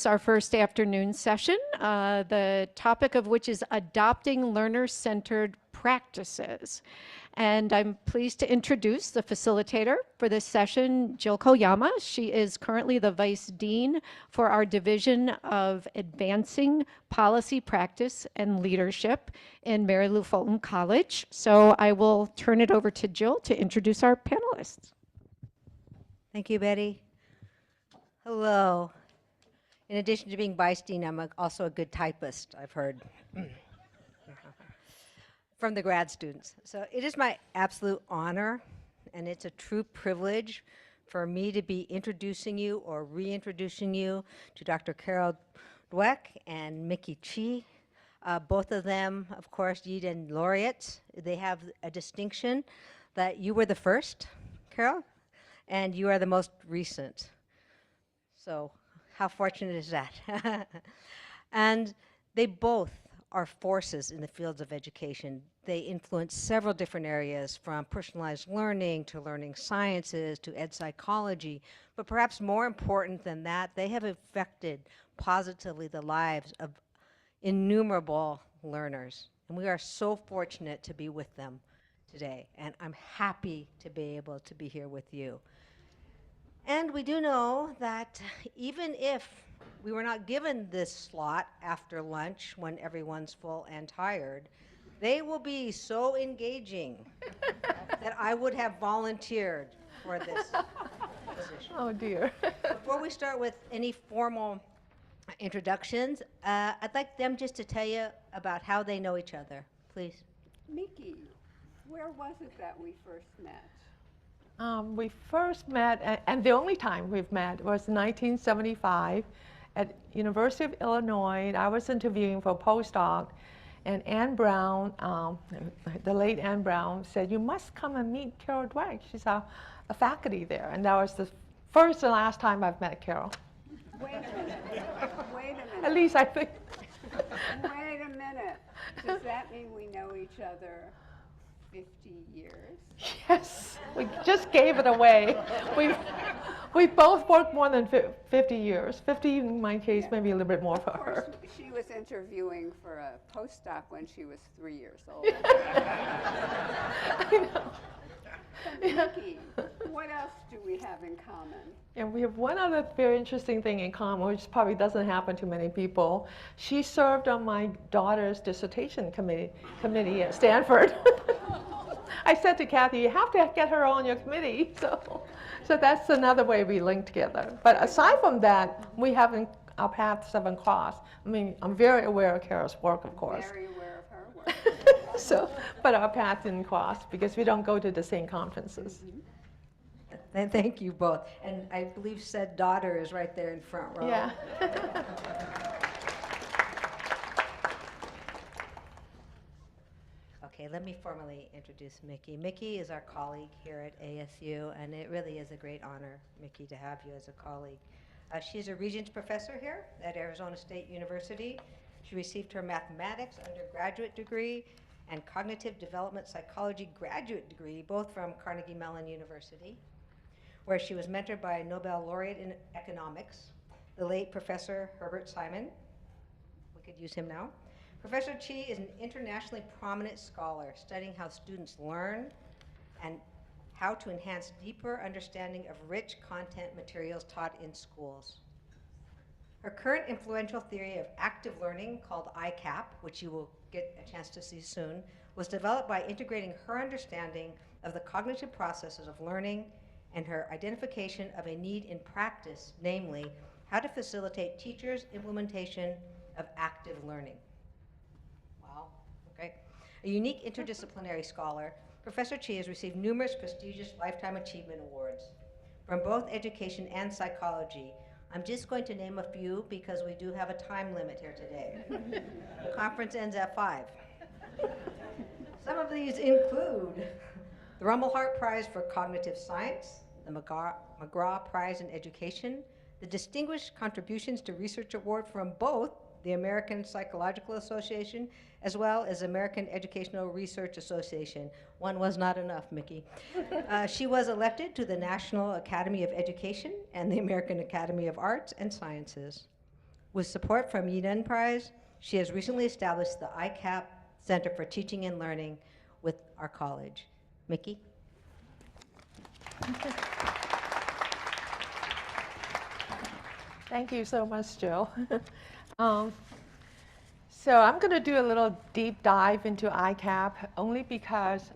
our first afternoon session, the topic of which is adopting learner-centered practices. And I'm pleased to introduce the facilitator for this session, Jill Koyama. She is currently the Vice Dean for our Division of Advancing Policy Practice and Leadership in Mary Lou Fulton College. So I will turn it over to Jill to introduce our panelists. Thank you, Betty. Hello. In addition to being Vice Dean, I'm also a good typist, I've heard, from the grad students. So it is my absolute honor, and it's a true privilege for me to be introducing you or reintroducing you to Dr. Carol Dweck and Mickey Chi. Both of them, of course, Yidan laureates. They have a distinction that you were the first, Carol, and you are the most recent. So how fortunate is that? And they both are forces in the fields of education. They influence several different areas, from personalized learning to learning sciences to ed psychology. But perhaps more important than that, they have affected positively the lives of innumerable learners. And we are so fortunate to be with them today. And I'm happy to be able to be here with you. And we do know that even if we were not given this slot after lunch when everyone's full and tired, they will be so engaging that I would have volunteered for this position. Oh dear. Before we start with any formal introductions, I'd like them just to tell you about how they know each other, please. Mickey, where was it that we first met? We first met, and the only time we've met was 1975 at University of Illinois. I was interviewing for a postdoc, and Ann Brown, the late Ann Brown, said, "You must come and meet Carol Dweck. She's a faculty there." And that was the first and last time I've met Carol. Wait a minute. Wait a minute. At least I think. Wait a minute. Does that mean we know each other 50 years? Yes, we just gave it away. We've both worked more than 50 years. 50 in my case, maybe a little bit more for Of her. course, she was interviewing for a postdoc when she was 3 years old. I know. Mickey, what else do we have in common? And we have one other very interesting thing in common, which probably doesn't happen to many people. She served on my daughter's dissertation committee at Stanford. I said to Kathy, "You have to get her on your committee." So that's another way we link together. But aside from that, our paths haven't crossed. I mean, I'm very aware of Carol's work, of course. Very aware of her work. But our paths didn't cross because we don't go to the same conferences. And thank you both. And I believe said daughter is right there in front row. Yeah. Okay, let me formally introduce Mickey. Mickey is our colleague here at ASU, and it really is a great honor, Mickey, to have you as a colleague. She's a Regents professor here at Arizona State University. She received her mathematics undergraduate degree and cognitive development psychology graduate degree, both from Carnegie Mellon University, where she was mentored by Nobel laureate in economics, the late Professor Herbert Simon. We could use him now. Professor Chi is an internationally prominent scholar studying how students learn and how to enhance deeper understanding of rich content materials taught in schools. Her current influential theory of active learning, called ICAP, which you will get a chance to see soon, was developed by integrating her understanding of the cognitive processes of learning and her identification of a need in practice, namely, how to facilitate teachers' implementation of active learning. Wow, okay. A unique interdisciplinary scholar, Professor Chi has received numerous prestigious Lifetime Achievement Awards from both education and psychology. I'm just going to name a few because we do have a time limit here today. The conference ends at 5. Some of these include the Rumelhart Prize for Cognitive Science, the McGraw Prize in Education, the Distinguished Contributions to Research Award from both the American Psychological Association as well as American Educational Research Association. One was not enough, Mickey. She was elected to the National Academy of Education and the American Academy of Arts and Sciences. With support from Yidan Prize, she has recently established the ICAP Center for Teaching and Learning with our college. Mickey? Thank you so much, Jill. So I'm going to do a little deep dive into ICAP only because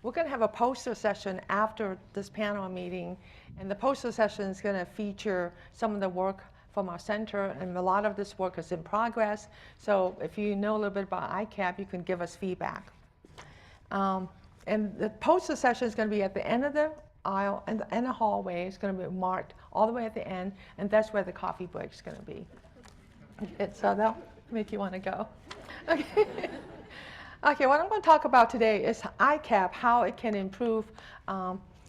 we're going to have a poster session after this panel meeting, and the poster session is going to feature some of the work from our center, and a lot of this work is in progress. So if you know a little bit about ICAP, you can give us feedback. And the poster session is going to be at the end of the aisle and in the hallway. It's going to be marked all the way at the end, and that's where the coffee break is going to be. So that'll make you want to go. Okay. Okay, what I'm going to talk about today is ICAP, how it can improve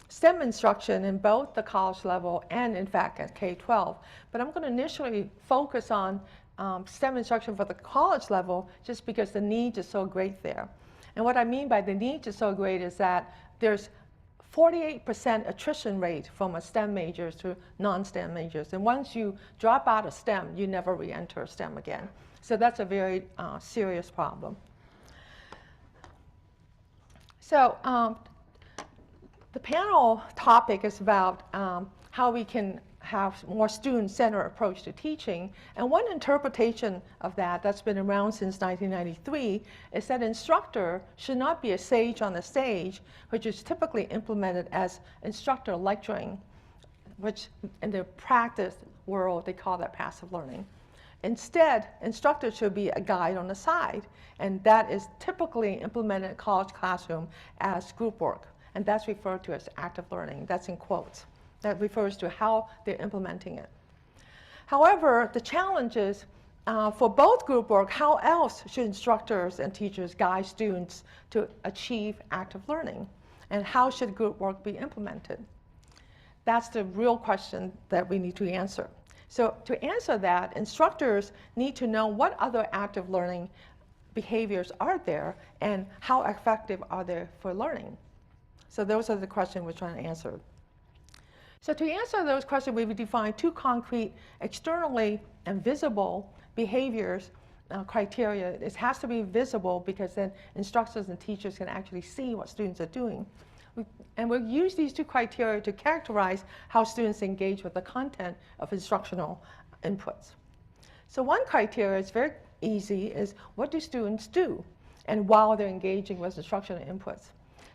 STEM instruction in both the college level and, in fact, at K-12. But I'm going to initially focus on STEM instruction for the college level just because the need is so great there. And what I mean by the need is so great is that there's 48% attrition rate from a STEM majors to non-STEM majors. And once you drop out of STEM, you never re-enter STEM again. So that's a very serious problem. So the panel topic is about how we can have more student-centered approach to teaching. And one interpretation of that that's been around since 1993 is that instructor should not be a sage on the stage, which is typically implemented as instructor lecturing, which in the practice world, they call that passive learning. Instead, instructor should be a guide on the side, and that is typically implemented in college classroom as group work, and that's referred to as active learning. That's in quotes. That refers to how they're implementing it. However, the challenge is for both group work, how else should instructors and teachers guide students to achieve active learning? And how should group work be implemented? That's the real question that we need to answer. So to answer that, instructors need to know what other active learning behaviors are there and how effective are they for learning. So those are the questions we're trying to answer. So to answer those questions, we've defined two concrete, externally and visible behaviors criteria. It has to be visible because then instructors and teachers can actually see what students are doing. And we'll use these two criteria to characterize how students engage with the content of instructional inputs. So one criteria is very easy, is what do students do and while they're engaging with instructional inputs.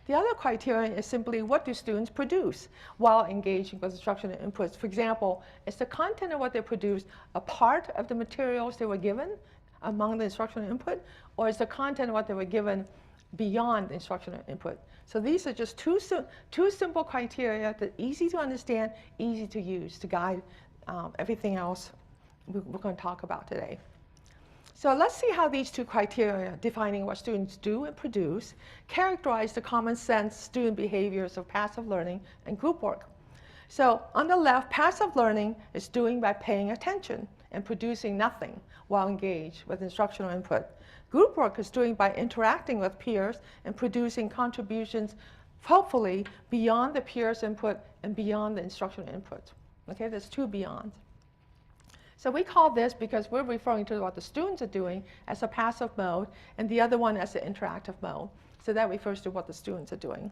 The other criterion is simply what do students produce while engaging with instructional inputs. For example, is the content of what they produce a part of the materials they were given among the instructional input, or is the content of what they were given beyond the instructional input? So these are just two simple criteria that are easy to understand, easy to use to guide everything else we're going to talk about today. So let's see how these two criteria, defining what students do and produce, characterize the common sense student behaviors of passive learning and group work. So on the left, passive learning is doing by paying attention and producing nothing while engaged with instructional input. Group work is doing by interacting with peers and producing contributions, hopefully, beyond the peers' input and beyond the instructional input. Okay, there's two beyonds. So we call this, because we're referring to what the students are doing, as a passive mode, and the other one as an interactive mode. So that refers to what the students are doing.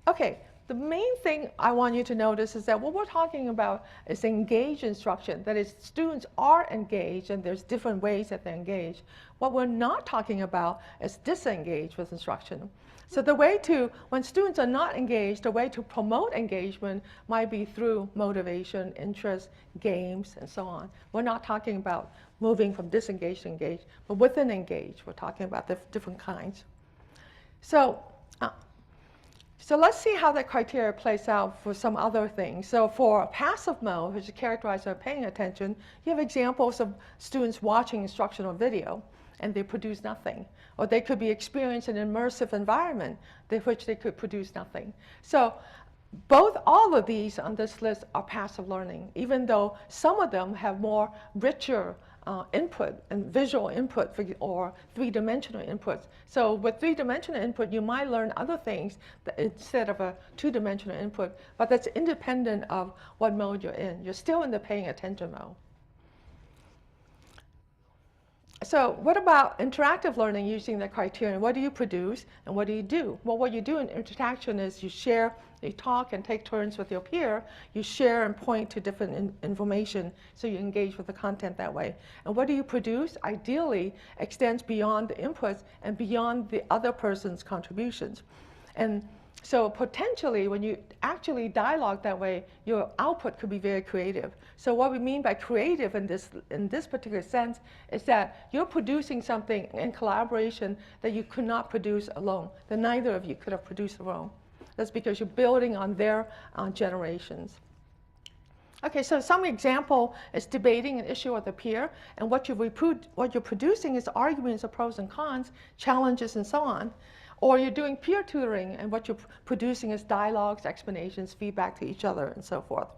Okay, the main thing I want you to notice is that what we're talking about is engaged instruction. That is, students are engaged, and there's different ways that they're engaged. What we're not talking about is disengaged with instruction. So the way to, when students are not engaged, the way to promote engagement might be through motivation, interest, games, and so on. We're not talking about moving from disengaged to engaged, but within engaged, we're talking about the different kinds. So let's see how that criteria plays out for some other things. So for passive mode, which is characterized by paying attention, you have examples of students watching instructional video and they produce nothing. Or they could be experiencing an immersive environment which they could produce nothing. So all of these on this list are passive learning, even though some of them have more richer input and visual input or three-dimensional inputs. So with three-dimensional input, you might learn other things instead of a two-dimensional input, but that's independent of what mode you're in. You're still in the paying attention mode. So what about interactive learning using the criterion? What do you produce and what do you do? Well, what you do in interaction is you share, you talk and take turns with your peer. You share and point to different information, so you engage with the content that way. And what do you produce? Ideally extends beyond the inputs and beyond the other person's contributions. And so potentially, when you actually dialogue that way, your output could be very creative. So what we mean by creative in this particular sense is that you're producing something in collaboration that you could not produce alone, that neither of you could have produced alone. That's because you're building on their generations. Okay, so some example is debating an issue with a peer, and what you're producing is arguments of pros and cons, challenges, and so on. Or you're doing peer tutoring, and what you're producing is dialogues, explanations, feedback to each other, and so forth.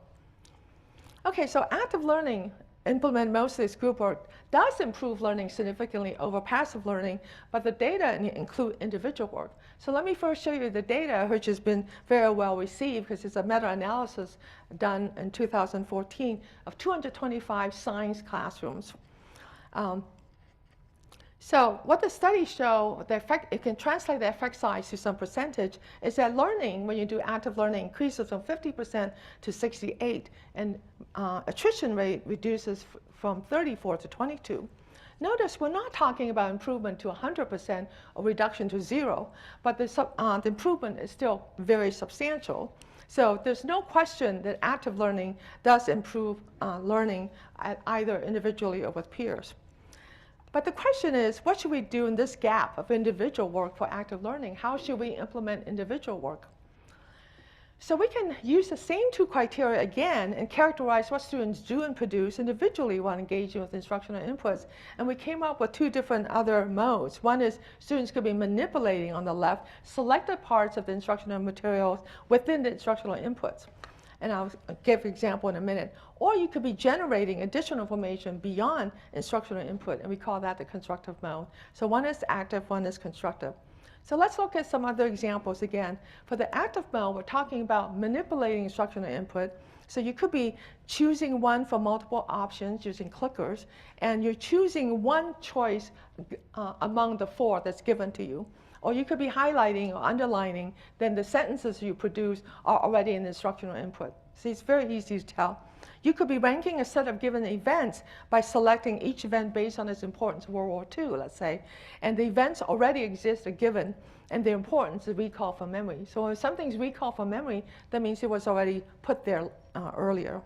Okay, so active learning, implement most of this group work, does improve learning significantly over passive learning, but the data include individual work. So let me first show you the data, which has been very well received because it's a meta-analysis done in 2014 of 225 science classrooms. So what the studies show, the effect, it can translate the effect size to some percentage, is that learning, when you do active learning, increases from 50% to 68%, and attrition rate reduces from 34 to 22. Notice we're not talking about improvement to 100% or reduction to 0, but the improvement is still very substantial. So there's no question that active learning does improve learning either individually or with peers. But the question is, what should we do in this gap of individual work for active learning? How should we implement individual work? So we can use the same two criteria again and characterize what students do and produce individually while engaging with instructional inputs. And we came up with two different other modes. One is students could be manipulating on the left selected parts of the instructional materials within the instructional inputs. And I'll give an example in a minute. Or you could be generating additional information beyond instructional input, and we call that the constructive mode. So one is active, one is constructive. So let's look at some other examples again. For the active mode, we're talking about manipulating instructional input. So you could be choosing one from multiple options using clickers, and you're choosing one choice among the four that's given to you. Or you could be highlighting or underlining, then the sentences you produce are already in the instructional input. See, it's very easy to tell. You could be ranking a set of given events by selecting each event based on its importance, World War II, let's say. And the events already exist, are given, and their importance is recalled from memory. So if something's recalled from memory, that means it was already put there earlier.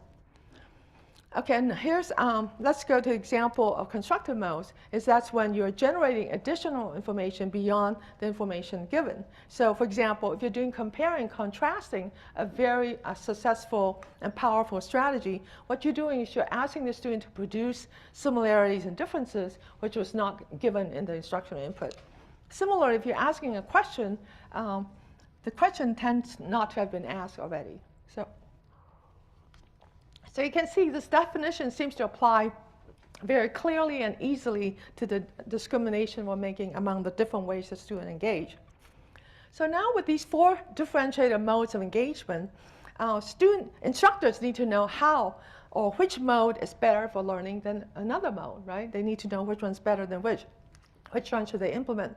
Okay, and here's, let's go to the example of constructive modes. That's when you're generating additional information beyond the information given. So for example, if you're doing comparing, contrasting, a very successful and powerful strategy, what you're doing is you're asking the student to produce similarities and differences, which was not given in the instructional input. Similarly, if you're asking a question, the question tends not to have been asked already. So you can see this definition seems to apply very clearly and easily to the discrimination we're making among the different ways that students engage. So now with these four differentiated modes of engagement, instructors need to know how or which mode is better for learning than another mode, right? They need to know which one's better than which one should they implement.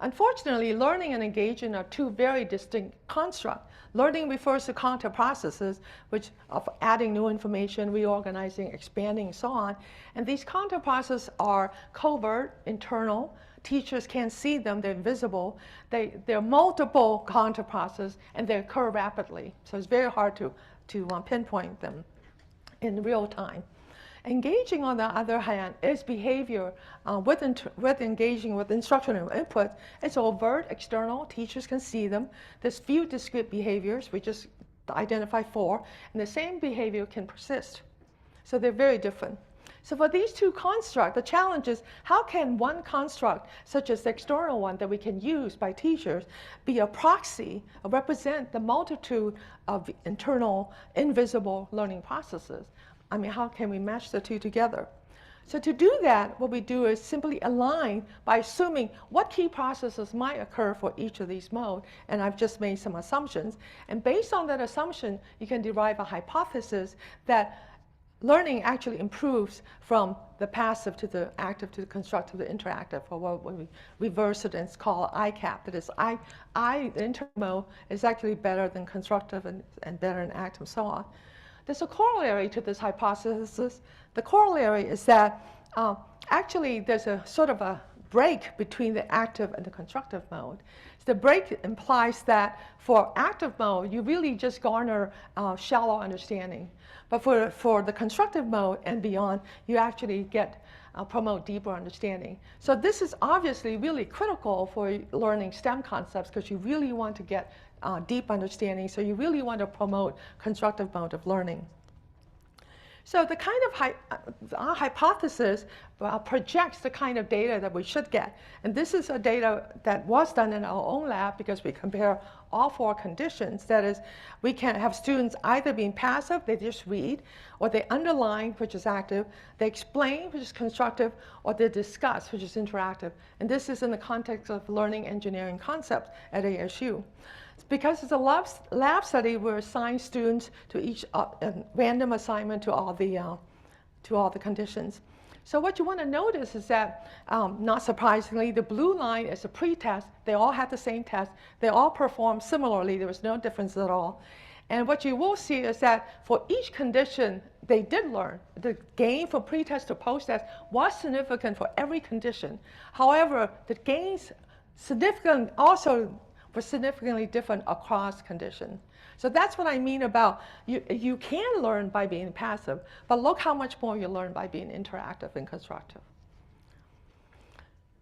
Unfortunately, learning and engaging are two very distinct constructs. Learning refers to cognitive processes, which of adding new information, reorganizing, expanding, and so on. And these cognitive processes are covert, internal. Teachers can't see them, they're invisible. They're multiple cognitive processes, and they occur rapidly. So it's very hard to pinpoint them in real time. Engaging, on the other hand, is behavior with engaging with instructional input. It's overt, external, teachers can see them. There's few discrete behaviors, we just identify four, and the same behavior can persist. So they're very different. So for these two constructs, the challenge is how can one construct, such as the external one that we can use by teachers, be a proxy, or represent the multitude of internal, invisible learning processes? I mean, how can we match the two together? So to do that, what we do is simply align by assuming what key processes might occur for each of these modes. And I've just made some assumptions. And based on that assumption, you can derive a hypothesis that learning actually improves from the passive to the active to the constructive to the interactive, or what we reverse it and it's called ICAP. That is, the interactive mode is actually better than constructive and better than active and so on. There's a corollary to this hypothesis. The corollary is that actually there's a sort of a break between the active and the constructive mode. So the break implies that for active mode, you really just garner shallow understanding. But for the constructive mode and beyond, you actually get promote deeper understanding. So this is obviously really critical for learning STEM concepts, because you really want to get deep understanding. So you really want to promote constructive mode of learning. So the kind of our hypothesis projects the kind of data that we should get. And this is a data that was done in our own lab, because we compare all 4 conditions. That is, we can have students either being passive, they just read, or they underline, which is active, they explain, which is constructive, or they discuss, which is interactive. And this is in the context of learning engineering concepts at ASU. Because it's a lab study, we're assigning students to each random assignment to all the conditions. So what you want to notice is that, not surprisingly, the blue line is a pre-test. They all had the same test. They all performed similarly. There was no difference at all. And what you will see is that for each condition, they did learn. The gain from pre-test to post-test was significant for every condition. However, the gains were significantly different across conditions. So that's what I mean about you can learn by being passive, but look how much more you learn by being interactive and constructive.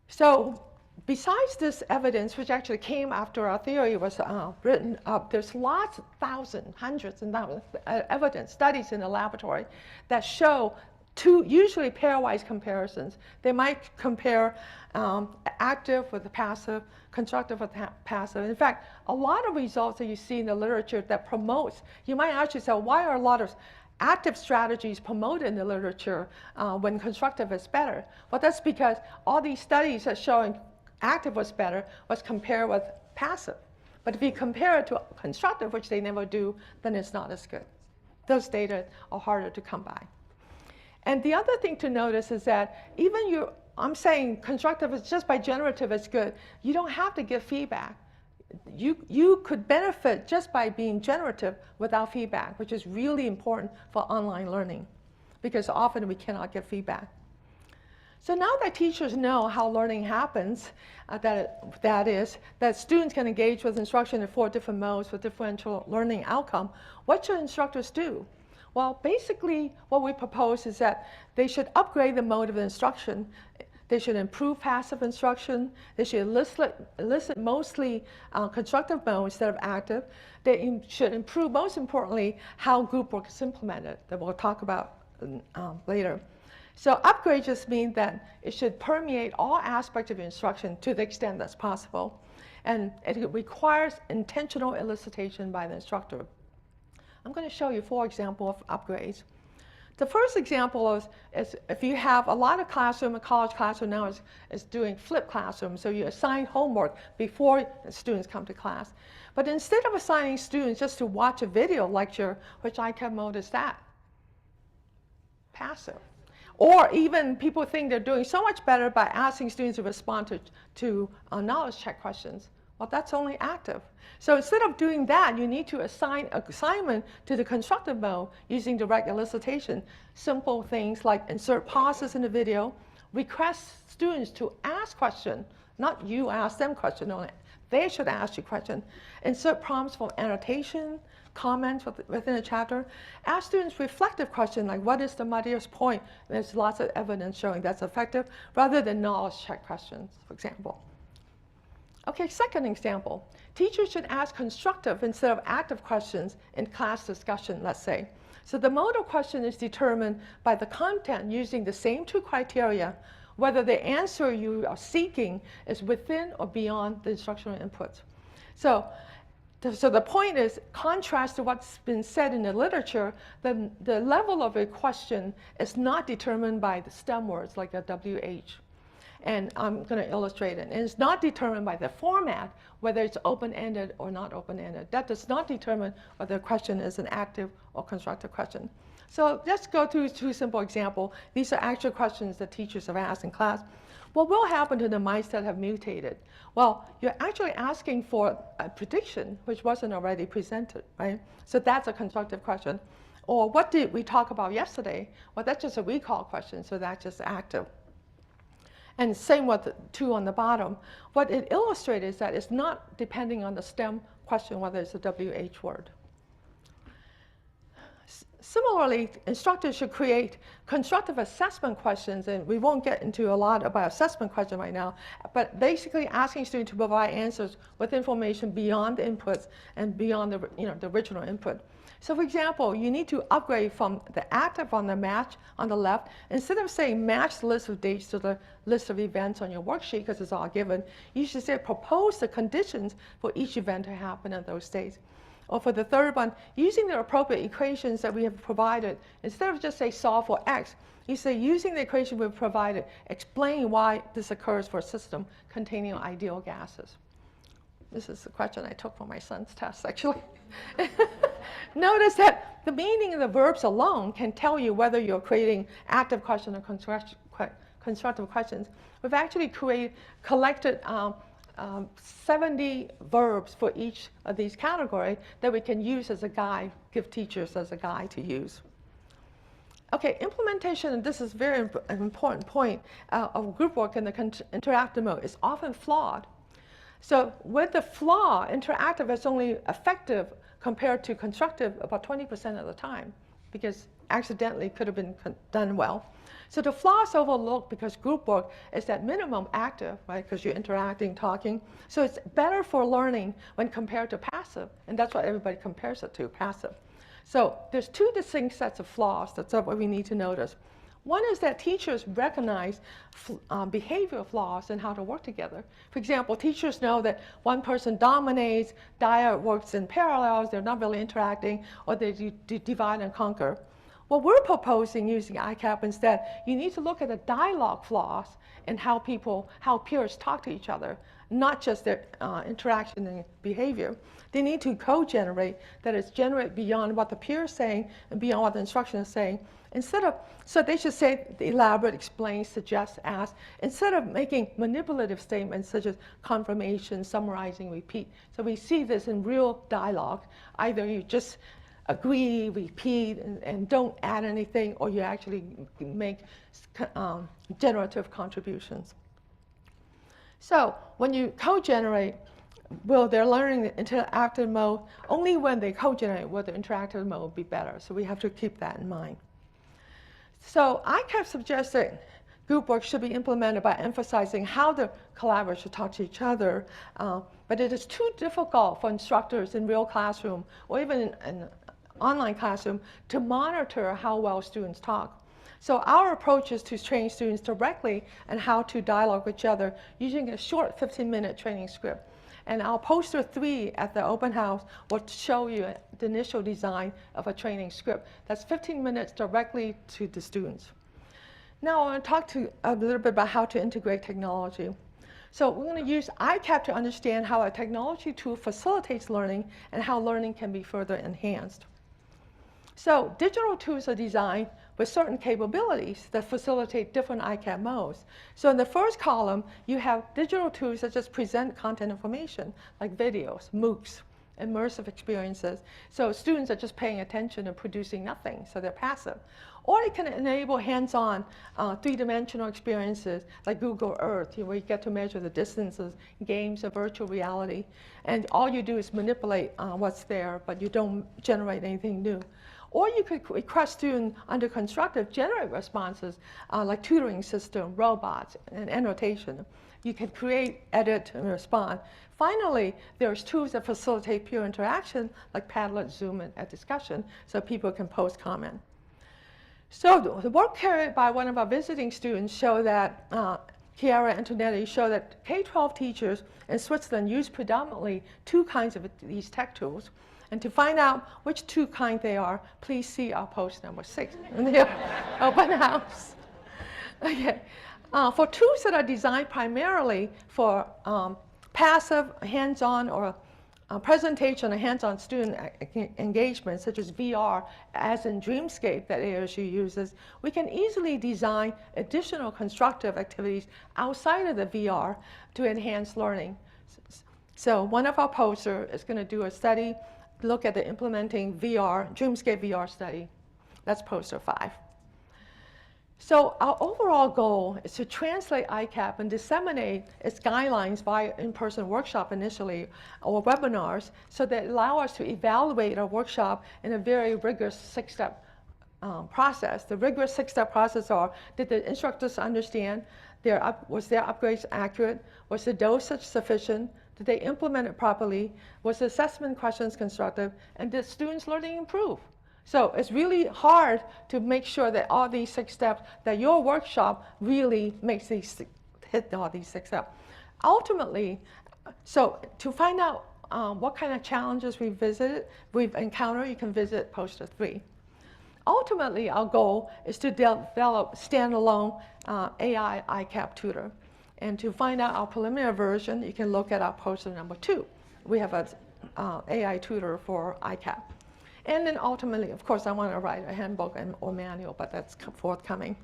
So besides this evidence, which actually came after our theory was written up, there's lots, thousands, hundreds and thousands of evidence, studies in the laboratory that show usually pairwise comparisons. They might compare active with the passive, constructive with the passive. In fact, a lot of results that you see in the literature that promotes, you might actually say, why are a lot of active strategies promoted in the literature when constructive is better? Well, that's because all these studies that showing active was better was compared with passive. But if you compare it to constructive, which they never do, then it's not as good. Those data are harder to come by. And the other thing to notice is that even I'm saying constructive is just by generative is good. You don't have to give feedback. You could benefit just by being generative without feedback, which is really important for online learning, because often we cannot get feedback. So now that teachers know how learning happens, that students can engage with instruction in 4 different modes with differential learning outcome, what should instructors do? Well, basically, what we propose is that they should upgrade the mode of instruction. They should improve passive instruction. They should elicit mostly constructive mode instead of active. They should improve, most importantly, how group work is implemented, that we'll talk about later. So upgrade just means that it should permeate all aspects of instruction to the extent that's possible. And it requires intentional elicitation by the instructor. I'm going to show you 4 examples of upgrades. The first example is if you have a lot of classroom, a college classroom now is doing flipped classroom, so you assign homework before students come to class. But instead of assigning students just to watch a video lecture, which ICAP mode is that? Passive. Or even people think they're doing so much better by asking students to respond to knowledge check questions. Well, that's only active. So instead of doing that, you need to assign an assignment to the constructive mode using direct elicitation. Simple things like insert pauses in the video, request students to ask questions, not you ask them questions, no, they should ask you questions. Insert prompts for annotation, comments within a chapter. Ask students reflective questions like, what is the muddiest point? There's lots of evidence showing that's effective, rather than knowledge check questions, for example. Okay, second example. Teachers should ask constructive instead of active questions in class discussion, let's say. So the mode of question is determined by the content using the same 2 criteria, whether the answer you are seeking is within or beyond the instructional inputs. So the point is, contrast to what's been said in the literature, the level of a question is not determined by the STEM words like a WH. And I'm going to illustrate it. And it's not determined by the format, whether it's open-ended or not open-ended. That does not determine whether a question is an active or constructive question. So let's go through two simple examples. These are actual questions that teachers have asked in class. What will happen to the mice that have mutated? Well, you're actually asking for a prediction which wasn't already presented, right? So that's a constructive question. Or what did we talk about yesterday? Well, that's just a recall question, so that's just active. And same with the two on the bottom. What it illustrates is that it's not depending on the STEM question whether it's a WH word. Similarly, instructors should create constructive assessment questions, and we won't get into a lot about assessment questions right now, but basically asking students to provide answers with information beyond the inputs and beyond the original input. So for example, you need to upgrade from the active on the match on the left. Instead of saying match the list of dates to the list of events on your worksheet because it's all given, you should say propose the conditions for each event to happen on those days. Or for the third one, using the appropriate equations that we have provided, instead of just say solve for x, you say using the equation we've provided, explain why this occurs for a system containing ideal gases. This is the question I took for my son's test, actually. Notice that the meaning of the verbs alone can tell you whether you're creating active questions or constructive questions. We've actually collected 70 verbs for each of these categories that we can use as a guide, give teachers as a guide to use. Okay, implementation, and this is an important point, of group work in the interactive mode is often flawed. So with the flaw, interactive is only effective compared to constructive about 20% of the time, because accidentally could have been done well. So the flaw is overlooked because group work is at minimum active, right? Because you're interacting, talking. So it's better for learning when compared to passive, and that's what everybody compares it to, passive. So there's two distinct sets of flaws. That's what we need to notice. One is that teachers recognize behavioral flaws and how to work together. For example, teachers know that one person dominates, diet works in parallels, they're not really interacting, or they divide and conquer. What we're proposing using ICAP instead, you need to look at the dialogue flaws and how peers talk to each other, not just their interaction and behavior. They need to co-generate, that is, generate beyond what the peer is saying and beyond what the instruction is saying. So they should say elaborate, explain, suggest, ask, instead of making manipulative statements such as confirmation, summarizing, repeat. So we see this in real dialogue. Either you just agree, repeat, and don't add anything, or you actually make generative contributions. So when you co-generate, will they're learning the interactive mode, only when they co-generate will the interactive mode be better. So we have to keep that in mind. So ICAP suggests that group work should be implemented by emphasizing how the collaborators should talk to each other, but it is too difficult for instructors in real classroom or even in online classroom to monitor how well students talk. So our approach is to train students directly on how to dialogue with each other using a short 15-minute training script. And our poster 3 at the open house will show you the initial design of a training script. That's 15 minutes directly to the students. Now I want to talk a little bit about how to integrate technology. So we're going to use ICAP to understand how a technology tool facilitates learning and how learning can be further enhanced. So digital tools are designed with certain capabilities that facilitate different ICAP modes. So in the first column, you have digital tools that just present content information, like videos, MOOCs, immersive experiences. So students are just paying attention and producing nothing, so they're passive. Or it can enable hands-on three-dimensional experiences like Google Earth, where you get to measure the distances, games of virtual reality. And all you do is manipulate what's there, but you don't generate anything new. Or you could request students under constructive generate responses like tutoring system, robots, and annotation. You can create, edit, and respond. Finally, there's tools that facilitate peer interaction like Padlet, Zoom, and discussion, so people can post comment. So the work carried by one of our visiting students show that, Chiara Antonetti, show that K-12 teachers in Switzerland use predominantly two kinds of these tech tools. And to find out which two kinds they are, please see our post number 6 in the open house. Okay. For tools that are designed primarily for passive, hands-on, or presentation and hands-on student engagement, such as VR, as in Dreamscape that ASU uses, we can easily design additional constructive activities outside of the VR to enhance learning. So one of our posters is going to do a study, look at the implementing VR, Dreamscape VR study. That's poster 5. So our overall goal is to translate ICAP and disseminate its guidelines via in-person workshop initially or webinars so that allow us to evaluate our workshop in a very rigorous 6-step process. The rigorous 6-step process are, did the instructors understand? Was their upgrades accurate? Was the dosage sufficient? Did they implement it properly? Was the assessment questions constructive? And did students' learning improve? So it's really hard to make sure that all these 6 steps, that your workshop really makes hit all these 6 steps. Ultimately, so to find out what kind of challenges we've encountered, you can visit poster 3. Ultimately, our goal is to develop standalone AI ICAP tutor. And to find out our preliminary version, you can look at our poster number 2. We have an AI tutor for ICAP. And then ultimately, of course, I want to write a handbook or manual, but that's forthcoming.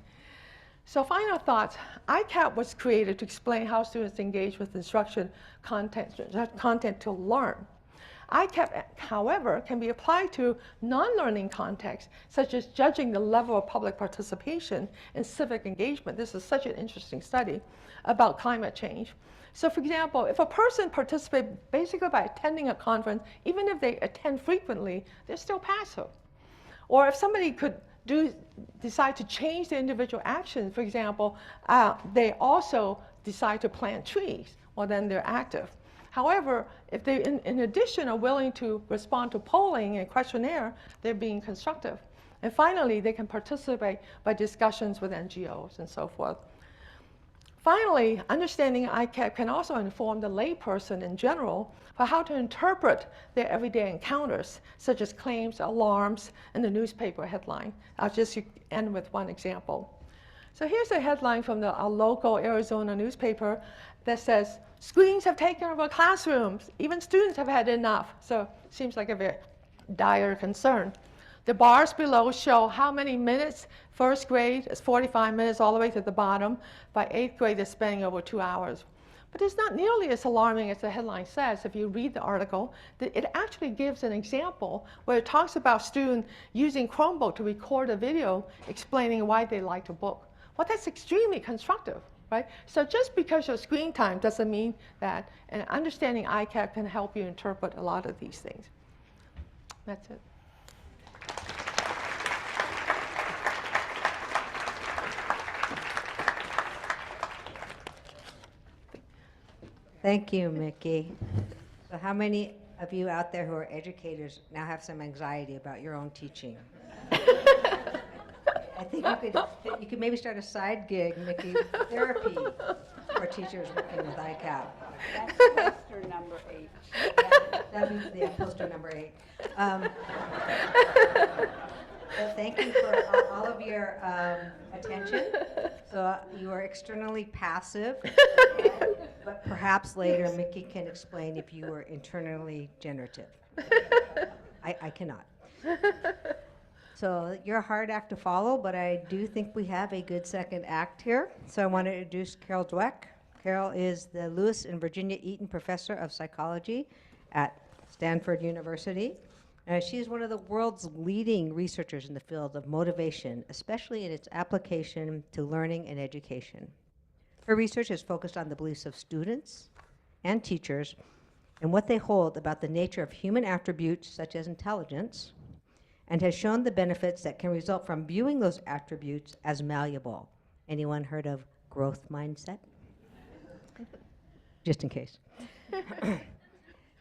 So final thoughts. ICAP was created to explain how students engage with instruction content to learn. ICAP, however, can be applied to non-learning contexts, such as judging the level of public participation in civic engagement. This is such an interesting study about climate change. So for example, if a person participates basically by attending a conference, even if they attend frequently, they're still passive. Or if somebody could decide to change their individual actions, for example, they also decide to plant trees, well then they're active. However, if they in addition are willing to respond to polling and questionnaire, they're being constructive. And finally, they can participate by discussions with NGOs and so forth. Finally, understanding ICAP can also inform the layperson in general for how to interpret their everyday encounters, such as claims, alarms, and the newspaper headline. I'll just end with one example. So here's a headline from our local Arizona newspaper that says, "Screens have taken over classrooms. Even students have had enough." So it seems like a very dire concern. The bars below show how many minutes. First grade is 45 minutes all the way to the bottom. By 8th grade, they're spending over 2 hours. But it's not nearly as alarming as the headline says. If you read the article, it actually gives an example where it talks about students using Chromebook to record a video explaining why they like a book. Well, that's extremely constructive, right? So just because your screen time doesn't mean that, and understanding ICAP can help you interpret a lot of these things. That's it. Thank you, Mickey. So how many of you out there who are educators now have some anxiety about your own teaching? I think you could maybe start a side gig, Mickey, therapy for teachers working with ICAP. That's poster number 8. That'd be poster number 8. Well, thank you for all of your attention. So you are externally passive, but perhaps later Mickey can explain if you were internally generative. I cannot. So you're a hard act to follow, but I do think we have a good second act here. So I want to introduce Carol Dweck. Carol is the Lewis and Virginia Eaton Professor of Psychology at Stanford University. She is one of the world's leading researchers in the field of motivation, especially in its application to learning and education. Her research is focused on the beliefs of students and teachers and what they hold about the nature of human attributes such as intelligence, and has shown the benefits that can result from viewing those attributes as malleable. Anyone heard of growth mindset? Just in case.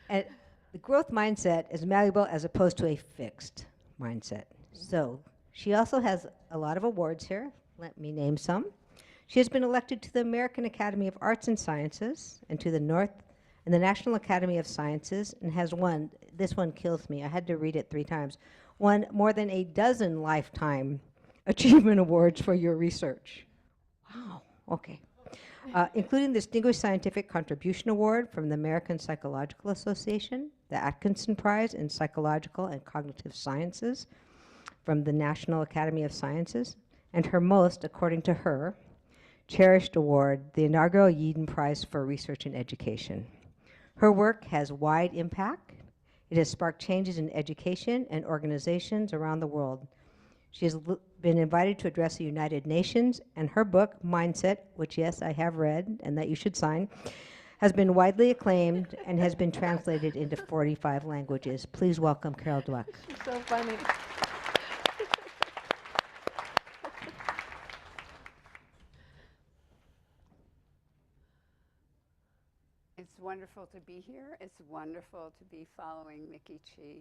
And the growth mindset is malleable as opposed to a fixed mindset. So she also has a lot of awards here. Let me name some. She has been elected to the American Academy of Arts and Sciences and to the National Academy of Sciences, and has won, this one kills me, I had to read it 3 times, won more than a dozen lifetime achievement awards for your research. Wow, okay. Including the Distinguished Scientific Contribution Award from the American Psychological Association, the Atkinson Prize in Psychological and Cognitive Sciences from the National Academy of Sciences, and her most, according to her, cherished award, the inaugural Yidan Prize for Research and Education. Her work has wide impact. It has sparked changes in education and organizations around the world. She has been invited to address the United Nations, and her book, Mindset, which, yes, I have read and that you should sign, has been widely acclaimed and has been translated into 45 languages. Please welcome Carol Dweck. She's so funny. It's wonderful to be here. It's wonderful to be following Mickey Chi.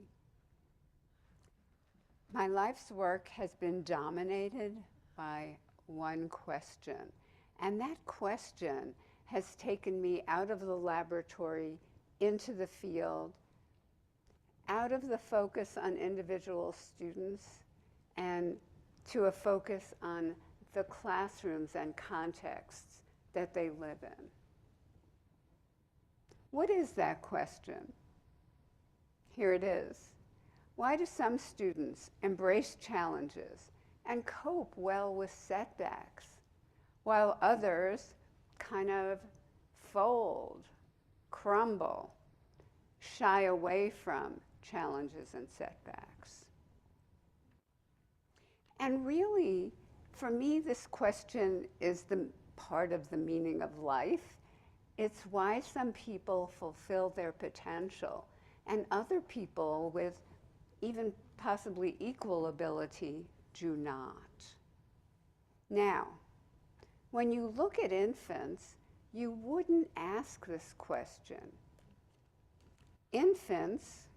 My life's work has been dominated by one question, and that question has taken me out of the laboratory into the field, out of the focus on individual students, and to a focus on the classrooms and contexts that they live in. What is that question? Here it is. Why do some students embrace challenges and cope well with setbacks, while others kind of fold, crumble, shy away from challenges and setbacks? And really, for me, this question is the part of the meaning of life. It's why some people fulfill their potential and other people with even possibly equal ability do not. Now, when you look at infants, you wouldn't ask this question. Infants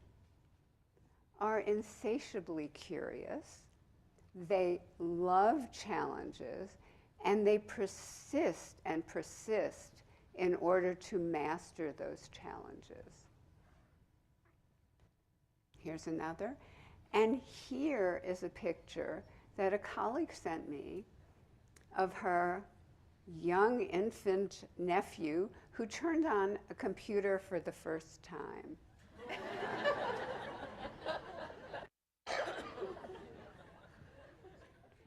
are insatiably curious, they love challenges, and they persist and persist in order to master those challenges. Here's another. And here is a picture that a colleague sent me of her young infant nephew who turned on a computer for the first time.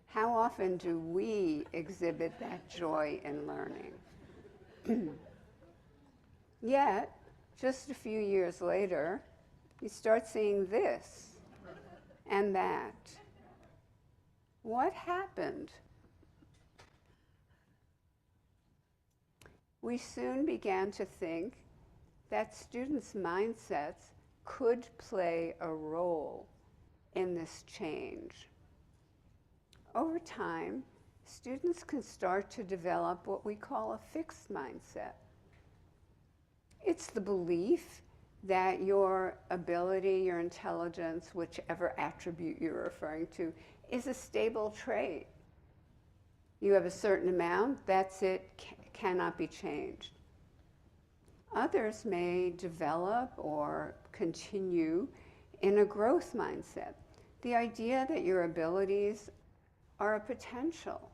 How often do we exhibit that joy in learning? Yet, just a few years later, you start seeing this and that. What happened? We soon began to think that students' mindsets could play a role in this change. Over time, students can start to develop what we call a fixed mindset. It's the belief that your ability, your intelligence, whichever attribute you're referring to, is a stable trait. You have a certain amount, that's it, cannot be changed. Others may develop or continue in a growth mindset. The idea that your abilities are a potential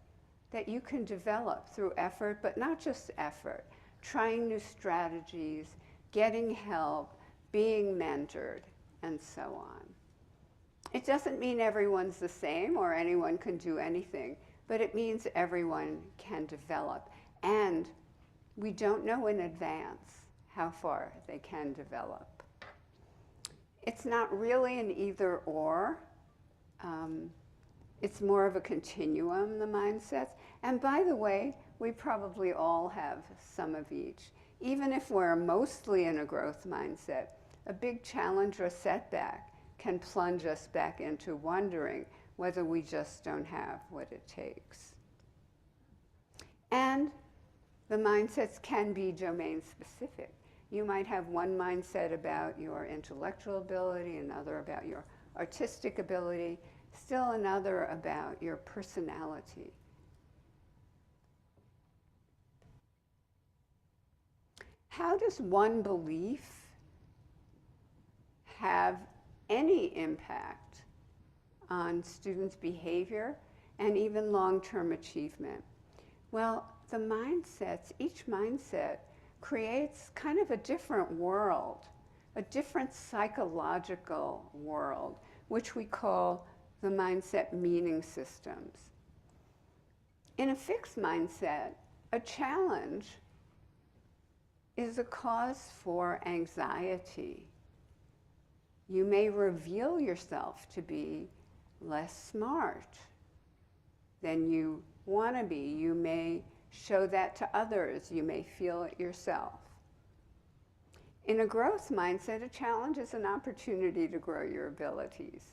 that you can develop through effort, but not just effort, trying new strategies, getting help, being mentored, and so on. It doesn't mean everyone's the same or anyone can do anything, but it means everyone can develop. And we don't know in advance how far they can develop. It's not really an either or. It's more of a continuum, the mindsets. And by the way, we probably all have some of each. Even if we're mostly in a growth mindset, a big challenge or setback can plunge us back into wondering whether we just don't have what it takes. And the mindsets can be domain specific. You might have one mindset about your intellectual ability, another about your artistic ability, still another about your personality. How does one belief have any impact on students' behavior and even long-term achievement? Well, the mindsets, each mindset creates kind of a different world a different psychological world, which we call the mindset meaning systems. In a fixed mindset, a challenge is a cause for anxiety. You may reveal yourself to be less smart than you want to be. You may show that to others. You may feel it yourself. In a growth mindset, a challenge is an opportunity to grow your abilities.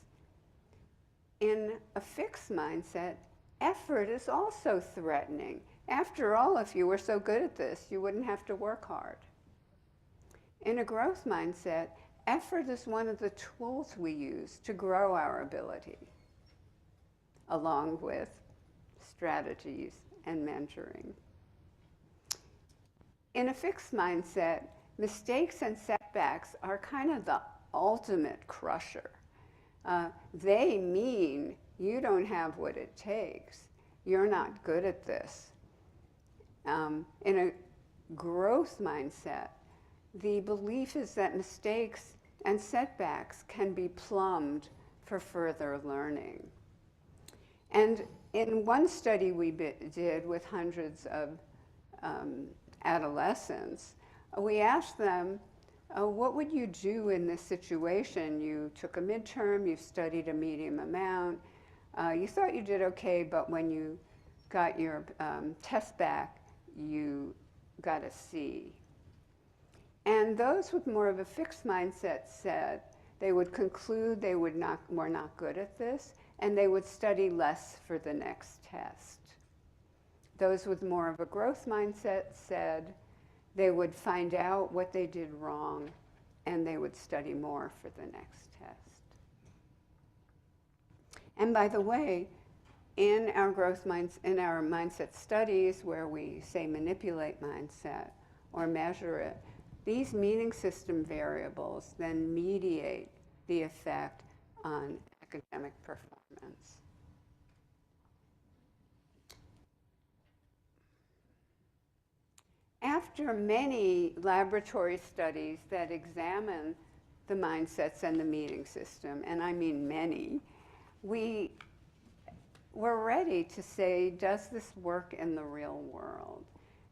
In a fixed mindset, effort is also threatening. After all, if you were so good at this, you wouldn't have to work hard. In a growth mindset, effort is one of the tools we use to grow our ability, along with strategies and mentoring. In a fixed mindset, mistakes and setbacks are kind of the ultimate crusher. They mean you don't have what it takes. You're not good at this. In a growth mindset, the belief is that mistakes and setbacks can be plumbed for further learning. And in one study we did with hundreds of adolescents, we asked them, what would you do in this situation? You took a midterm, you studied a medium amount, you thought you did okay, but when you got your test back, you got a C. And those with more of a fixed mindset said they would conclude they were not good at this, and they would study less for the next test. Those with more of a growth mindset said they would find out what they did wrong, and they would study more for the next test. And by the way, in our mindset studies where we say manipulate mindset or measure it, these meaning system variables then mediate the effect on academic performance. After many laboratory studies that examine the mindsets and the meaning system, and I mean many, we were ready to say, does this work in the real world?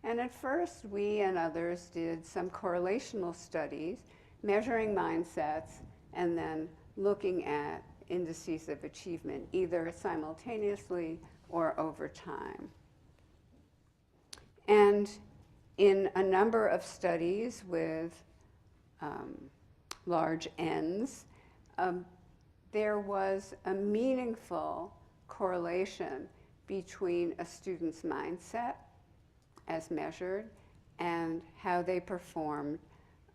And at first, we and others did some correlational studies, measuring mindsets, and then looking at indices of achievement, either simultaneously or over time. And in a number of studies with large N's, there was a meaningful correlation between a student's mindset as measured and how they performed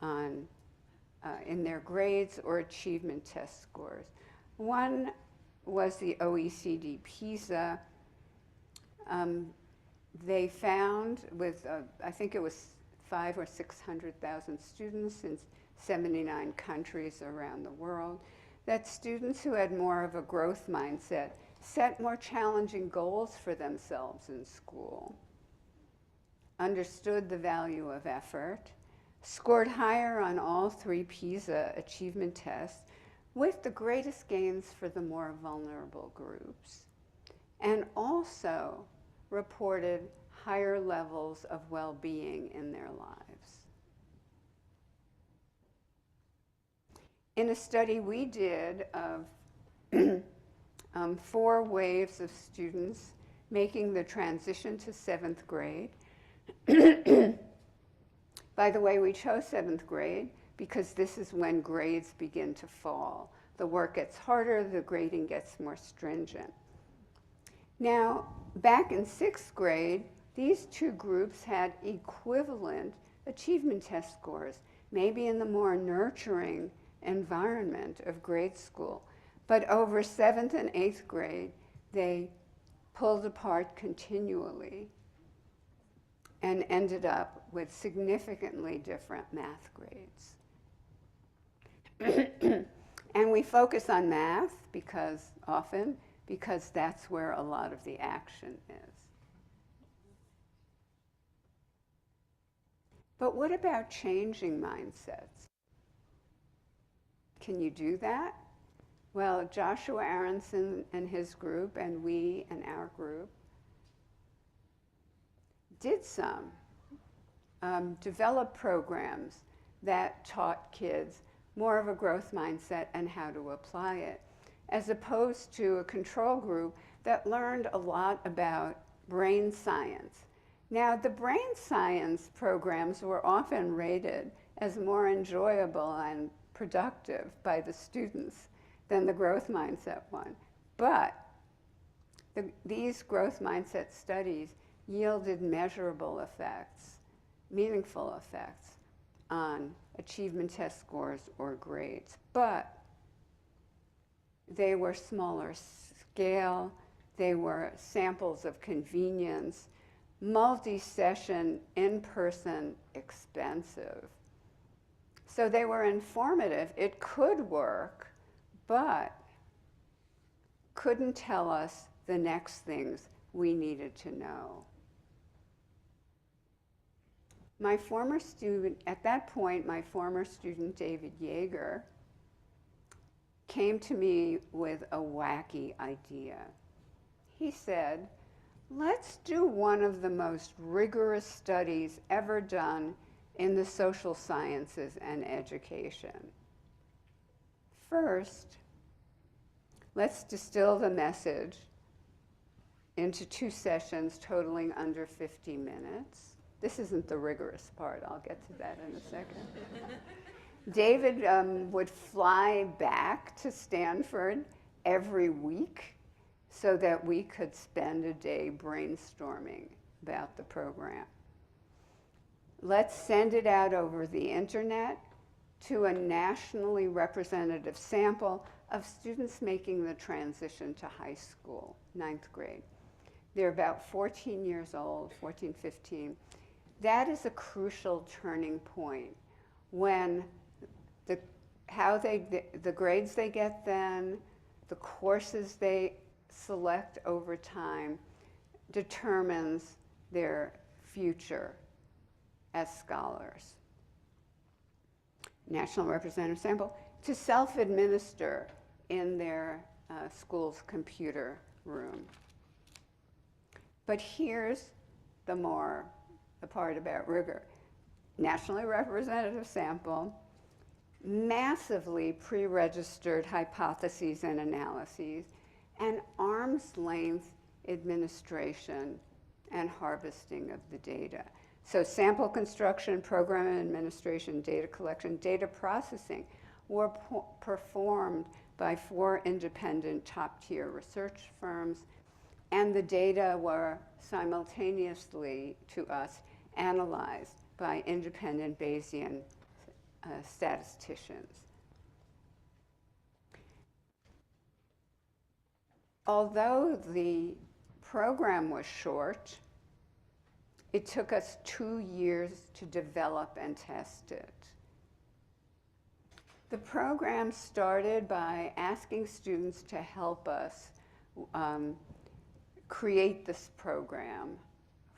on, in their grades or achievement test scores. One was the OECD PISA. They found with, I think it was 500,000 or 600,000 students in 79 countries around the world, that students who had more of a growth mindset set more challenging goals for themselves in school, understood the value of effort, scored higher on all 3 PISA achievement tests, with the greatest gains for the more vulnerable groups, and also reported higher levels of well-being in their lives. In a study we did of 4 waves of students making the transition to 7th grade. By the way, we chose 7th grade because this is when grades begin to fall. The work gets harder, the grading gets more stringent. Now, back in 6th grade, these 2 groups had equivalent achievement test scores, maybe in the more nurturing environment of grade school. But over 7th and 8th grade, they pulled apart continually and ended up with significantly different math grades. And we focus on math because that's where a lot of the action is. But what about changing mindsets? Can you do that? Well, Joshua Aronson and his group, and we and our group, did some, developed programs that taught kids more of a growth mindset and how to apply it, as opposed to a control group that learned a lot about brain science. Now, the brain science programs were often rated as more enjoyable and productive by the students than the growth mindset one. But these growth mindset studies yielded measurable effects, meaningful effects on achievement test scores or grades. But they were smaller scale, they were samples of convenience, multi-session, in-person, expensive. So they were informative. It could work, but couldn't tell us the next things we needed to know. My former student, at that point, my former student, David Yeager, came to me with a wacky idea. He said, let's do one of the most rigorous studies ever done in the social sciences and education. First, let's distill the message into 2 sessions totaling under 50 minutes. This isn't the rigorous part. I'll get to that in a second. David would fly back to Stanford every week so that we could spend a day brainstorming about the program. Let's send it out over the internet to a nationally representative sample of students making the transition to high school, 9th grade. They're about 14 years old, 14, 15. That is a crucial turning point when the grades they get then, the courses they select over time determines their future as scholars. National representative sample to self-administer in their school's computer room. But here's the part about rigor. Nationally representative sample, massively pre-registered hypotheses and analyses, and arm's length administration and harvesting of the data. So sample construction, program administration, data collection, data processing were performed by 4 independent top-tier research firms, and the data were simultaneously, to us, analyzed by independent Bayesian statisticians. Although the program was short, it took us 2 years to develop and test it. The program started by asking students to help us create this program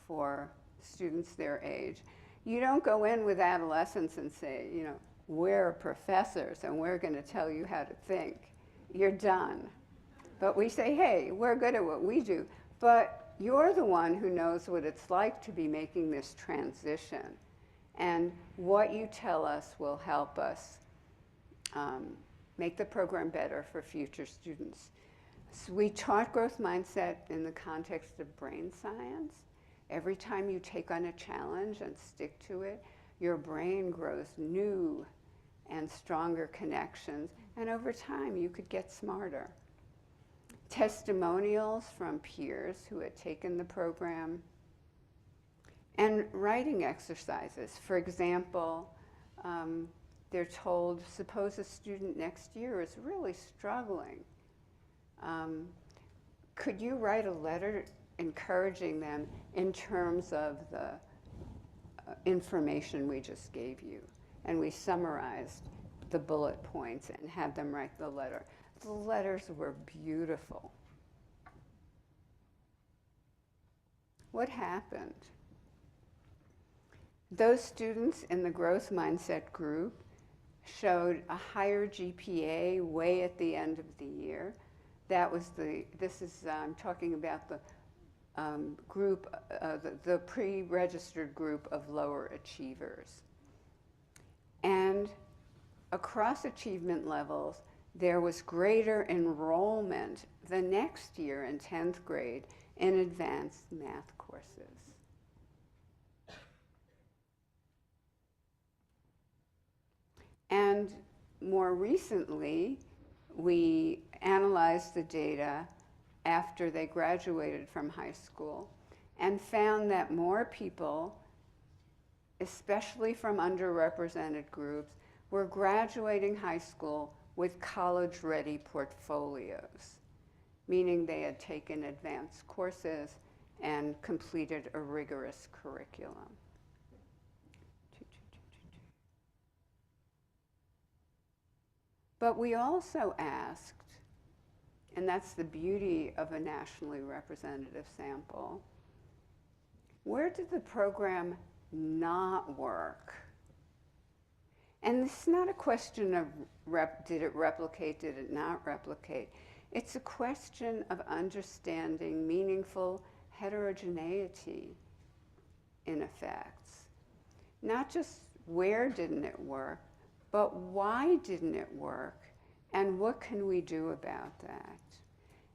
for students their age. You don't go in with adolescents and say, we're professors and we're going to tell you how to think. You're done. But we say, hey, we're good at what we do, but you're the one who knows what it's like to be making this transition. And what you tell us will help us make the program better for future students. So we taught growth mindset in the context of brain science. Every time you take on a challenge and stick to it, your brain grows new and stronger connections, and over time you could get smarter. Testimonials from peers who had taken the program, and writing exercises. For example, they're told, suppose a student next year is really struggling. Could you write a letter encouraging them in terms of the information we just gave you? And we summarized the bullet points and had them write the letter. The letters were beautiful. What happened? Those students in the growth mindset group showed a higher GPA way at the end of the year. That was I'm talking about the group, the pre-registered group of lower achievers. And across achievement levels, there was greater enrollment the next year in 10th grade in advanced math courses. And more recently, we analyzed the data after they graduated from high school and found that more people, especially from underrepresented groups, were graduating high school with college-ready portfolios, meaning they had taken advanced courses and completed a rigorous curriculum. But we also asked, and that's the beauty of a nationally representative sample, where did the program not work? And this is not a question of did it replicate, did it not replicate? It's a question of understanding meaningful heterogeneity in effects. Not just where didn't it work, but why didn't it work? And what can we do about that?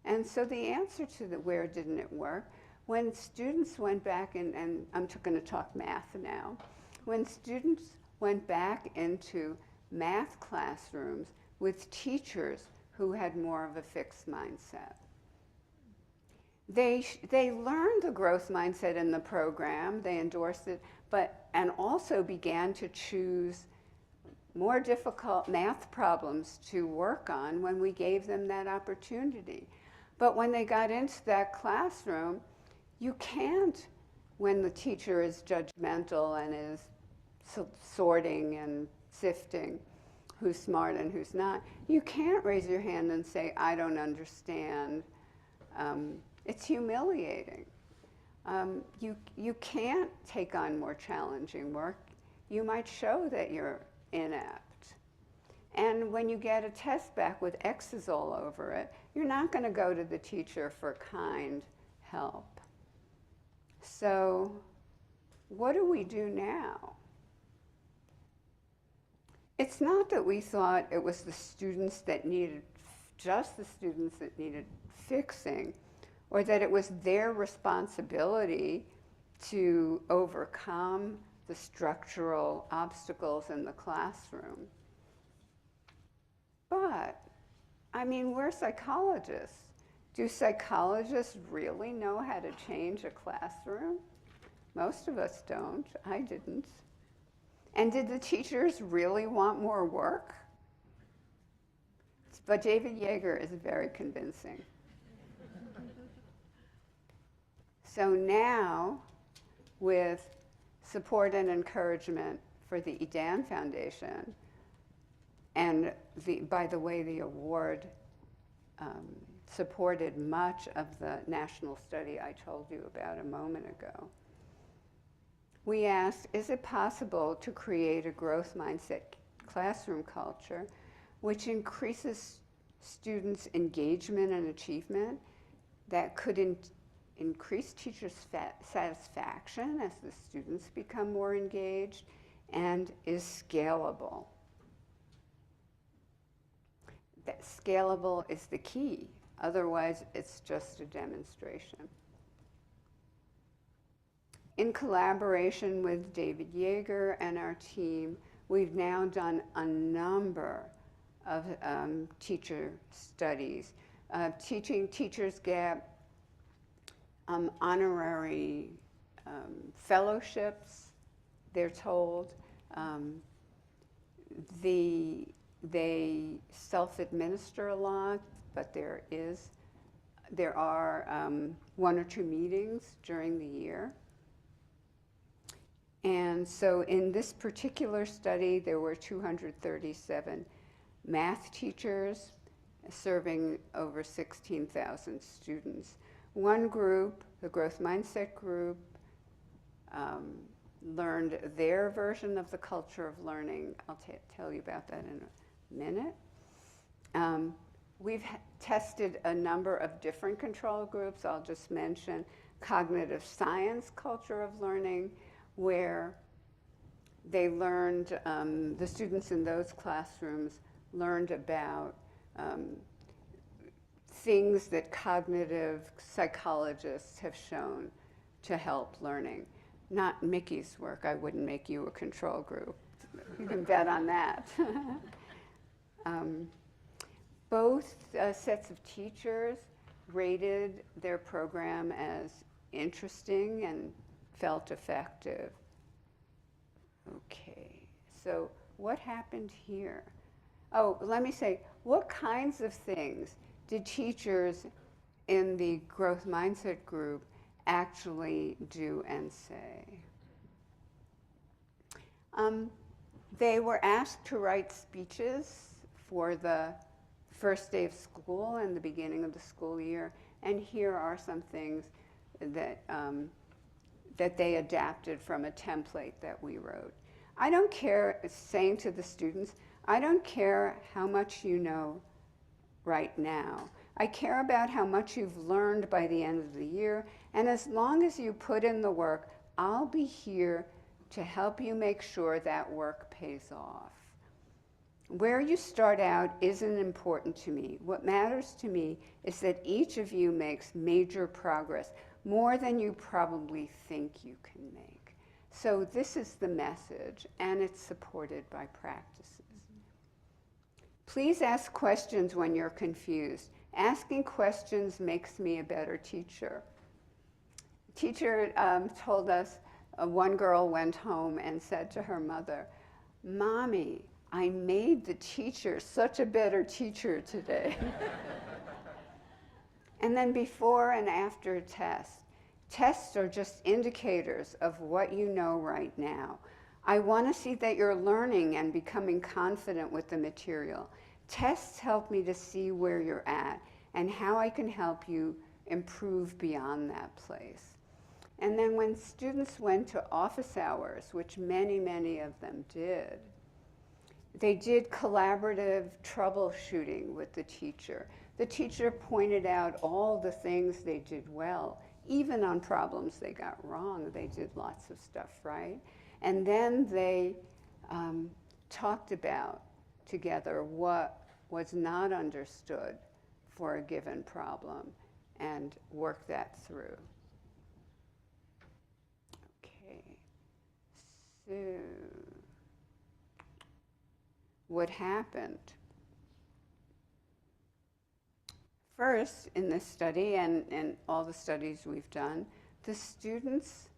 And so the answer to the where didn't it work, when students went back, and I'm going to talk math now, when students went back into math classrooms with teachers who had more of a fixed mindset. They learned the growth mindset in the program, they endorsed it, and also began to choose more difficult math problems to work on when we gave them that opportunity. But when they got into that classroom, you can't, when the teacher is judgmental and is sorting and sifting who's smart and who's not, you can't raise your hand and say, I don't understand. It's humiliating. You can't take on more challenging work. You might show that you're inept. And when you get a test back with X's all over it, you're not going to go to the teacher for kind help. So what do we do now? It's not that we thought it was the students that needed, just the students that needed fixing, or that it was their responsibility to overcome the structural obstacles in the classroom. But, I mean, we're psychologists. Do psychologists really know how to change a classroom? Most of us don't. I didn't. And did the teachers really want more work? But David Yeager is very convincing. So now, with support and encouragement for the Yidan Foundation, and by the way, the award supported much of the national study I told you about a moment ago. We asked, is it possible to create a growth mindset classroom culture which increases students' engagement and achievement, that could increase teachers' satisfaction as the students become more engaged, and is scalable? That scalable is the key. Otherwise, it's just a demonstration. In collaboration with David Yeager and our team, we've now done a number of teacher studies. Teachers get honorary fellowships, they're told. They self-administer a lot, but there are 1 or 2 meetings during the year. And so in this particular study, there were 237 math teachers serving over 16,000 students. One group, the growth mindset group, learned their version of the culture of learning. I'll tell you about that in a minute. We've tested a number of different control groups. I'll just mention cognitive science culture of learning, where they learned, the students in those classrooms learned about things that cognitive psychologists have shown to help learning. Not Mickey's work. I wouldn't make you a control group. You can bet on that. Both sets of teachers rated their program as interesting and felt effective. Okay, so what happened here? Oh, let me say, what kinds of things did teachers in the growth mindset group actually do and say? They were asked to write speeches for the first day of school and the beginning of the school year, and here are some things that, that they adapted from a template that we wrote. I don't care, saying to the students, I don't care how much you know right now. I care about how much you've learned by the end of the year, and as long as you put in the work, I'll be here to help you make sure that work pays off. Where you start out isn't important to me. What matters to me is that each of you makes major progress, more than you probably think you can make. So this is the message, and it's supported by practices. Please ask questions when you're confused. Asking questions makes me a better teacher. Teacher told us, one girl went home and said to her mother, "Mommy, I made the teacher such a better teacher today." And then before and after a test. Tests are just indicators of what you know right now. I want to see that you're learning and becoming confident with the material. Tests help me to see where you're at and how I can help you improve beyond that place. And then when students went to office hours, which many, many of them did, they did collaborative troubleshooting with the teacher. The teacher pointed out all the things they did well, even on problems they got wrong. They did lots of stuff right. And then they talked about together what was not understood for a given problem and worked that through. Okay, so what happened? First, in this study and all the studies we've done, the students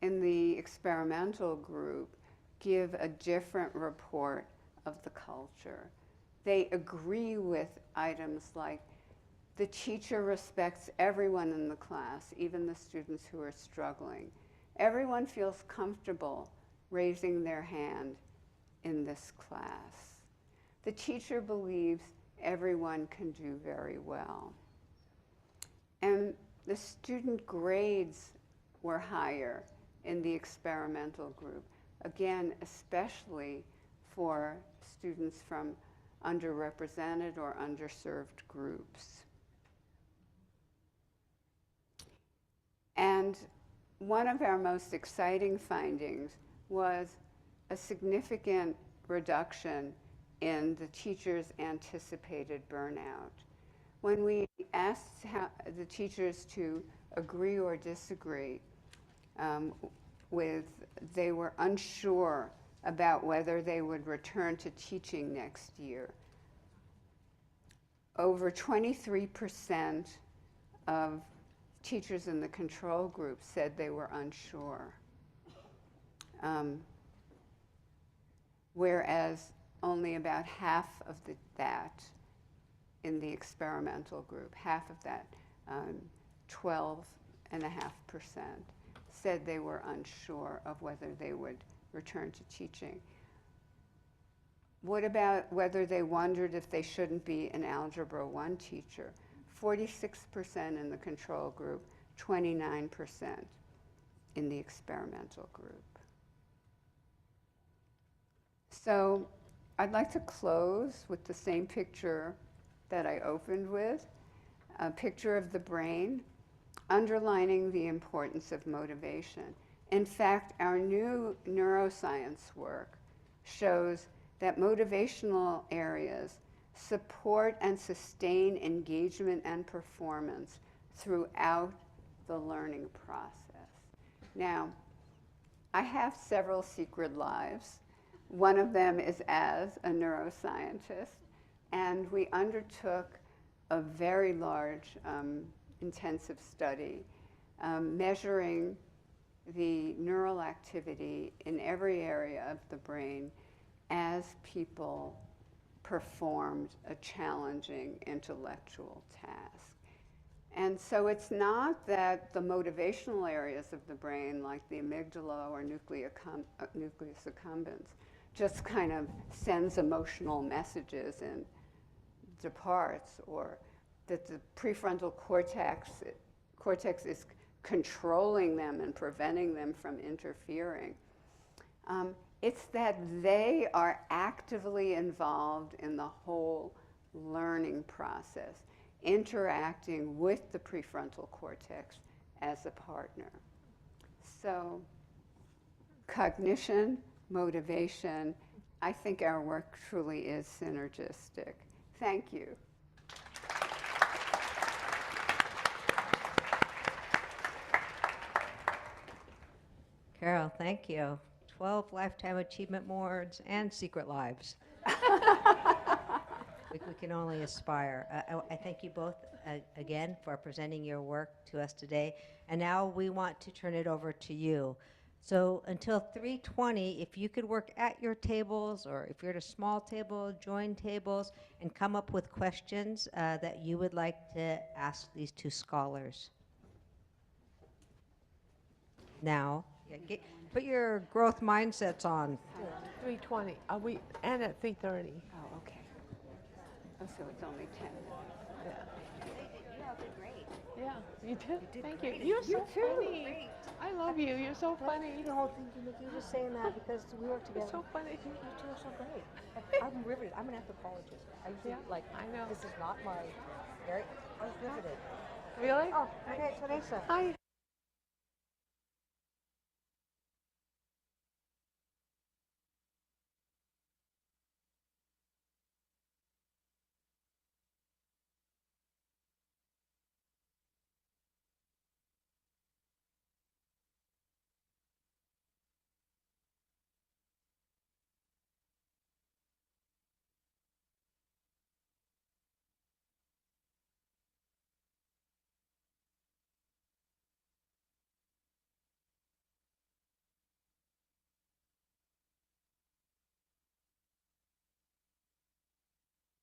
in the experimental group give a different report of the culture. They agree with items like the teacher respects everyone in the class, even the students who are struggling. Everyone feels comfortable raising their hand in this class. The teacher believes everyone can do very well. And the student grades were higher in the experimental group. Again, especially for students from underrepresented or underserved groups. And one of our most exciting findings was a significant reduction in the teachers' anticipated burnout. When we asked the teachers to agree or disagree they were unsure about whether they would return to teaching next year. Over 23% of teachers in the control group said they were unsure. Whereas only about half of that in the experimental group, half of that, 12.5%, said they were unsure of whether they would return to teaching. What about whether they wondered if they shouldn't be an Algebra 1 teacher? 46% in the control group, 29% in the experimental group. So I'd like to close with the same picture that I opened with, a picture of the brain, underlining the importance of motivation. In fact, our new neuroscience work shows that motivational areas support and sustain engagement and performance throughout the learning process. Now, I have several secret lives. One of them is as a neuroscientist, and we undertook a very large intensive study measuring the neural activity in every area of the brain as people performed a challenging intellectual task. And so it's not that the motivational areas of the brain, like the amygdala or nucleus accumbens, just kind of sends emotional messages and departs, or that the prefrontal cortex is controlling them and preventing them from interfering. It's that they are actively involved in the whole learning process, interacting with the prefrontal cortex as a partner. So cognition, motivation, I think our work truly is synergistic. Thank you. Carol, thank you. 12 Lifetime Achievement Awards and Secret Lives. We can only aspire. I thank you both again for presenting your work to us today. And now we want to turn it over to you. So until 3:20, if you could work at your tables, or if you're at a small table, join tables, and come up with questions that you would like to ask these two scholars. Now, put your growth mindsets on. 3:20. Are we? And at 3:30. Oh, okay. Oh, so it's only 10. Yeah. You all did great. Yeah. You did. Thank you. great. You're so You too. funny. Great. I love you. You're so funny. The whole thing, you just saying that because we work You're together. so funny. You two are so great. I'm riveted. I'm an anthropologist. I usually, Yeah, I know. this is not my area. I was riveted. Really? Oh, okay, Teresa. Hi.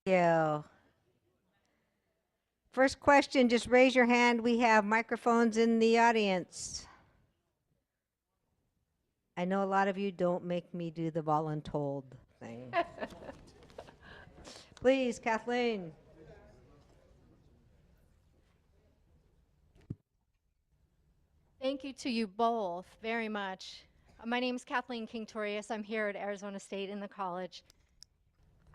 Thank you. First question, just raise your hand. We have microphones in the audience. I know a lot of you don't make me do the voluntold thing. Please, Kathleen. Thank you to you both very much. My name is Kathleen King-Torius. I'm here at Arizona State in the college.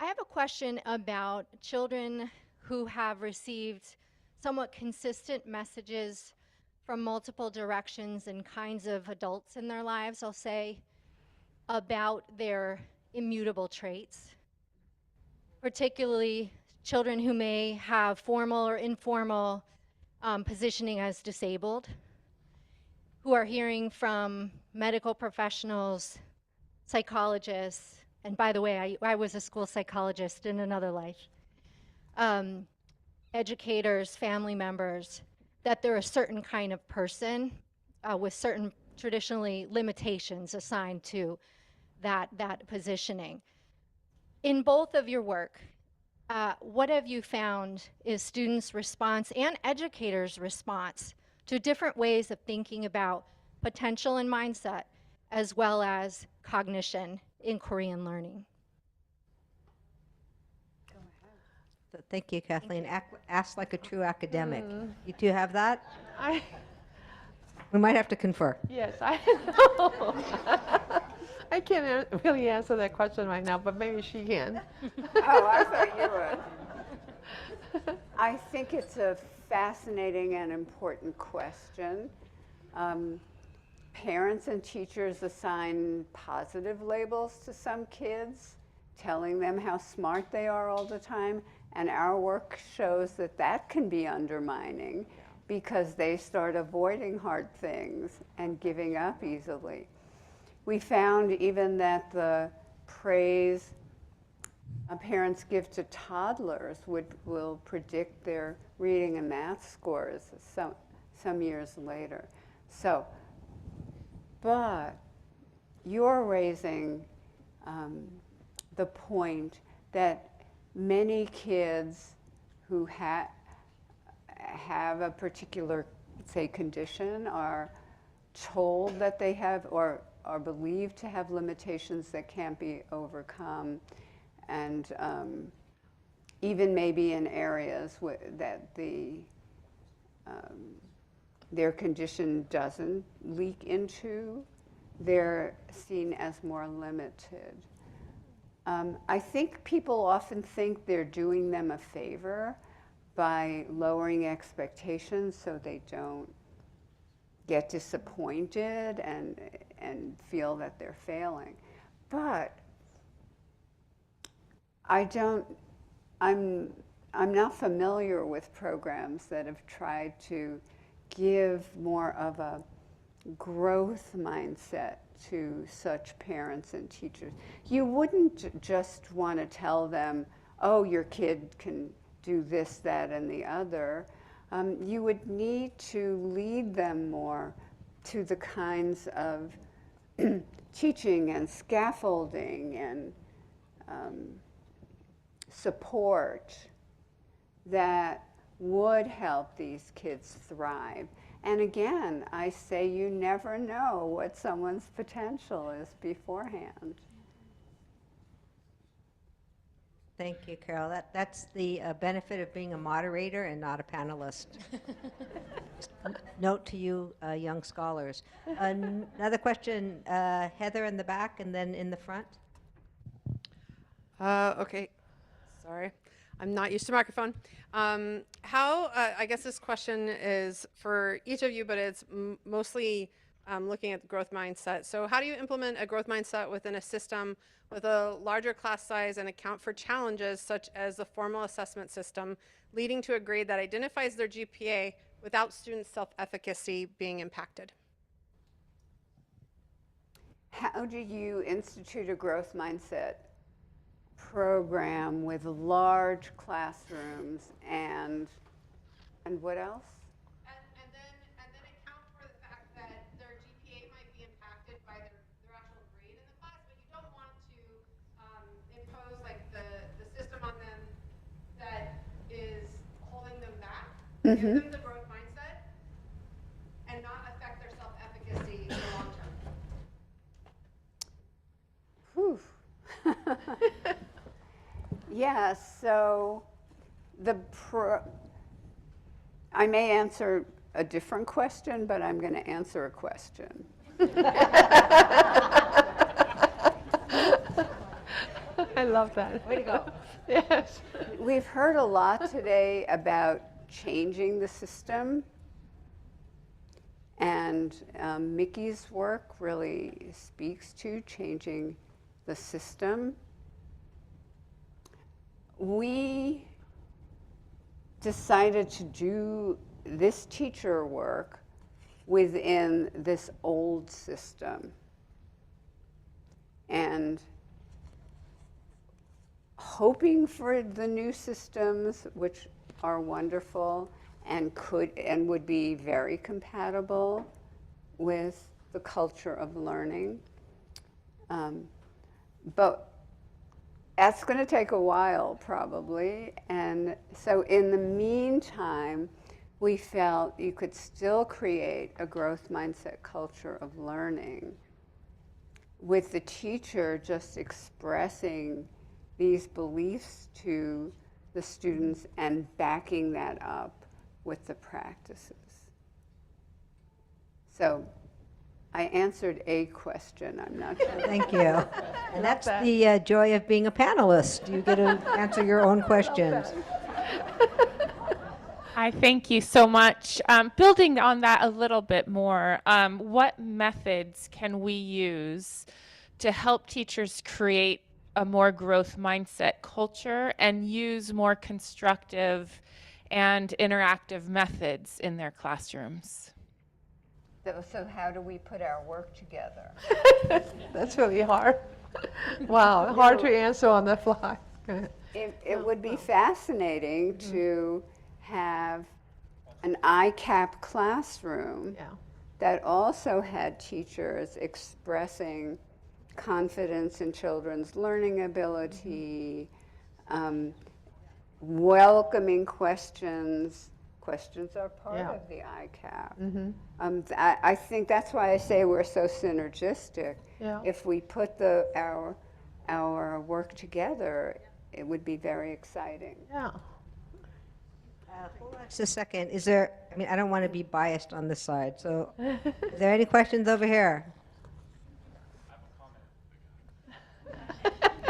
I have a question about children who have received somewhat consistent messages from multiple directions and kinds of adults in their lives, I'll say, about their immutable traits, particularly children who may have formal or informal positioning as disabled, who are hearing from medical professionals, psychologists, and by the way, I was a school psychologist in another life, educators, family members, that they're a certain kind of person with certain traditionally limitations assigned to that positioning. In both of your work, what have you found is students' response and educators' response to different ways of thinking about potential and mindset, as well as cognition in Korean learning? So thank you, Kathleen. Ask like a true academic. You two have that? I We might have to confer. Yes, I know. I I can't really answer that question right now, but maybe she can. Oh, I thought you would. I think it's a fascinating and important question. Parents and teachers assign positive labels to some kids, telling them how smart they are all the time, and our work shows that that can be undermining because they start avoiding hard things and giving up easily. We found even that the praise parents give to toddlers will predict their reading and math scores some years later. So, but you're raising the point that many kids who have a particular, say, condition are told that they have or are believed to have limitations that can't be overcome, and even maybe in areas that their condition doesn't leak into, they're seen as more limited. I think people often think they're doing them a favor by lowering expectations so they don't get disappointed and feel that they're failing. But I'm not familiar with programs that have tried to give more of a growth mindset to such parents and teachers. You wouldn't just want to tell them, oh, your kid can do this, that, and the other. You would need to lead them more to the kinds of teaching and scaffolding and support that would help these kids thrive. And again, I say you never know what someone's potential is beforehand. Thank you, Carol. That's the benefit of being a moderator and not a panelist. Note to you, young scholars. Another question, Heather in the back and then in the front. Okay, sorry. I'm not used to microphone. I guess this question is for each of you, but it's mostly looking at the growth mindset. So how do you implement a growth mindset within a system with a larger class size and account for challenges such as the formal assessment system leading to a grade that identifies their GPA without students' self-efficacy being impacted? How do you institute a growth mindset program with large classrooms and what else? And then account for the fact that their GPA might be impacted by their actual grade in the class, but you don't want to impose like the system on them that is holding them back. Give them the growth mindset and not affect their self-efficacy in the long term. Whew. Yeah, so I may answer a different question, but I'm going to answer a question. I love that. Way to go. Yes. We've heard a lot today about changing the system, and Mickey's work really speaks to changing the system. We decided to do this teacher work within this old system. And hoping for the new systems, which are wonderful and would be very compatible with the culture of learning. But that's going to take a while, probably. And so in the meantime, we felt you could still create a growth mindset culture of learning with the teacher just expressing these beliefs to the students and backing that up with the practices. So I answered a question. I'm not sure. Thank you. And that's the joy of being a panelist. You get to answer your own questions. I thank you so much. Building on that a little bit more, what methods can we use to help teachers create a more growth mindset culture and use more constructive and interactive methods in their classrooms? So how do we put our work together? That's really hard. Wow, hard to answer on the fly. Go ahead. It would be fascinating to have an ICAP classroom Yeah. that also had teachers expressing confidence in children's learning ability, welcoming questions. Questions are part Yeah. of the ICAP. I think that's why I say we're so synergistic. Yeah. If we put our work together, it would be very exciting. Yeah. Hold on just a second. Is there, I mean, I don't want to be biased on this side, so is there any questions over here?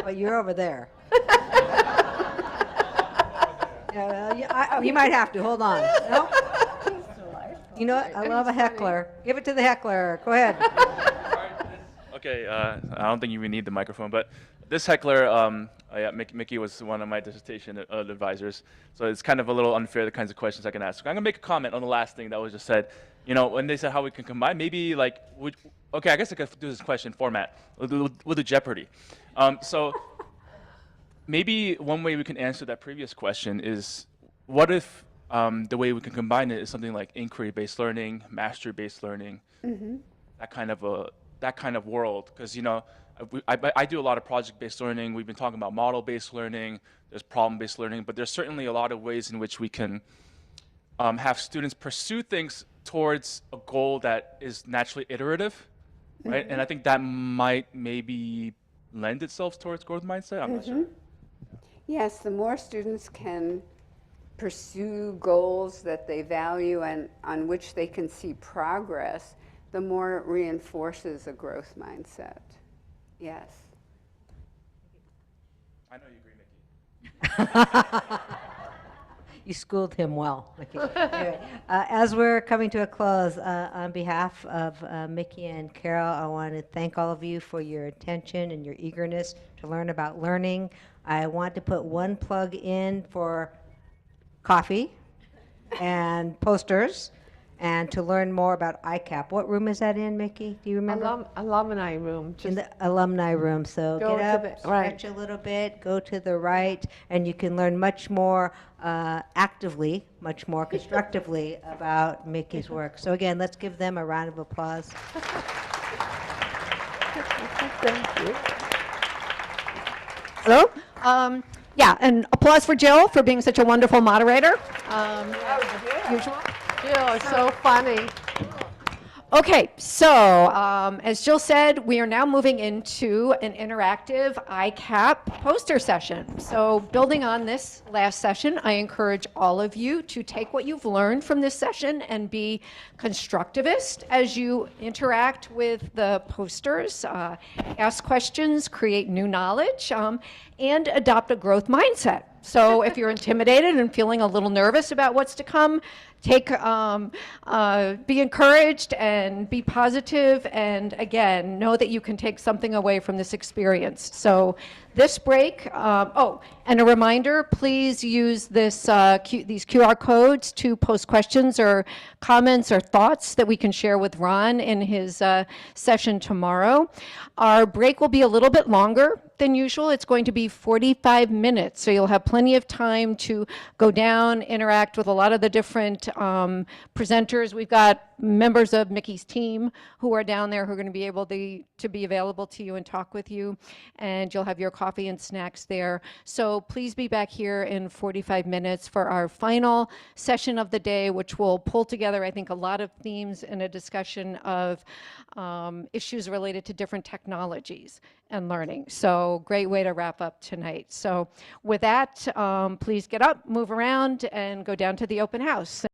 Well, you're over there. You might have to. Hold on. No? You know what? I love a heckler. Give it to the heckler. Go ahead. Okay, I don't think you even need the microphone, but this heckler, yeah, Mickey was one of my dissertation advisors, so it's kind of a little unfair the kinds of questions I can ask. I'm gonna make a comment on the last thing that was just said. You know, when they said how we can combine, maybe like, okay, I guess I could do this question format. We'll do Jeopardy. So maybe one way we can answer that previous question is, what if the way we can combine it is something like inquiry-based learning, mastery-based learning, that kind of world? Because you know, I do a lot of project-based learning. We've been talking about model-based learning. There's problem-based learning, but there's certainly a lot of ways in which we can have students pursue things towards a goal that is naturally iterative, right? And I think that might maybe lend itself towards growth mindset. I'm not sure. Yes, the more students can pursue goals that they value and on which they can see progress, the more it reinforces a growth mindset. Yes. I know you agree, Mickey. You schooled him well, Mickey. Anyway, as we're coming to a close, on behalf of Mickey and Carol, I want to thank all of you for your attention and your eagerness to learn about learning. I want to put one plug in for coffee and posters and to learn more about ICAP. What room is that in, Mickey? Do you remember? Alumni room. In the alumni room. So Go get to up, the right. stretch a little bit, go to the right, and you can learn much more actively, much more constructively about Mickey's work. So again, let's give them a round of applause. Thank you. Hello? Yeah, and applause for Jill for being such a wonderful moderator. Usual. Jill, it's so funny. Okay, so as Jill said, we are now moving into an interactive ICAP poster session. So building on this last session, I encourage all of you to take what you've learned from this session and be constructivist as you interact with the posters, ask questions, create new knowledge, and adopt a growth mindset. So if you're intimidated and feeling a little nervous about what's to come, be encouraged and be positive, and again, know that you can take something away from this experience. So this break, and a reminder, please use these QR codes to post questions or comments or thoughts that we can share with Ron in his session tomorrow. Our break will be a little bit longer than usual. It's going to be 45 minutes, so you'll have plenty of time to go down, interact with a lot of the different presenters. We've got members of Mickey's team who are down there who are going to be able to be available to you and talk with you, and you'll have your coffee and snacks there. So please be back here in 45 minutes for our final session of the day, which will pull together, I think, a lot of themes and a discussion of issues related to different technologies and learning. So great way to wrap up tonight. So with that, please get up, move around, and go down to the open house.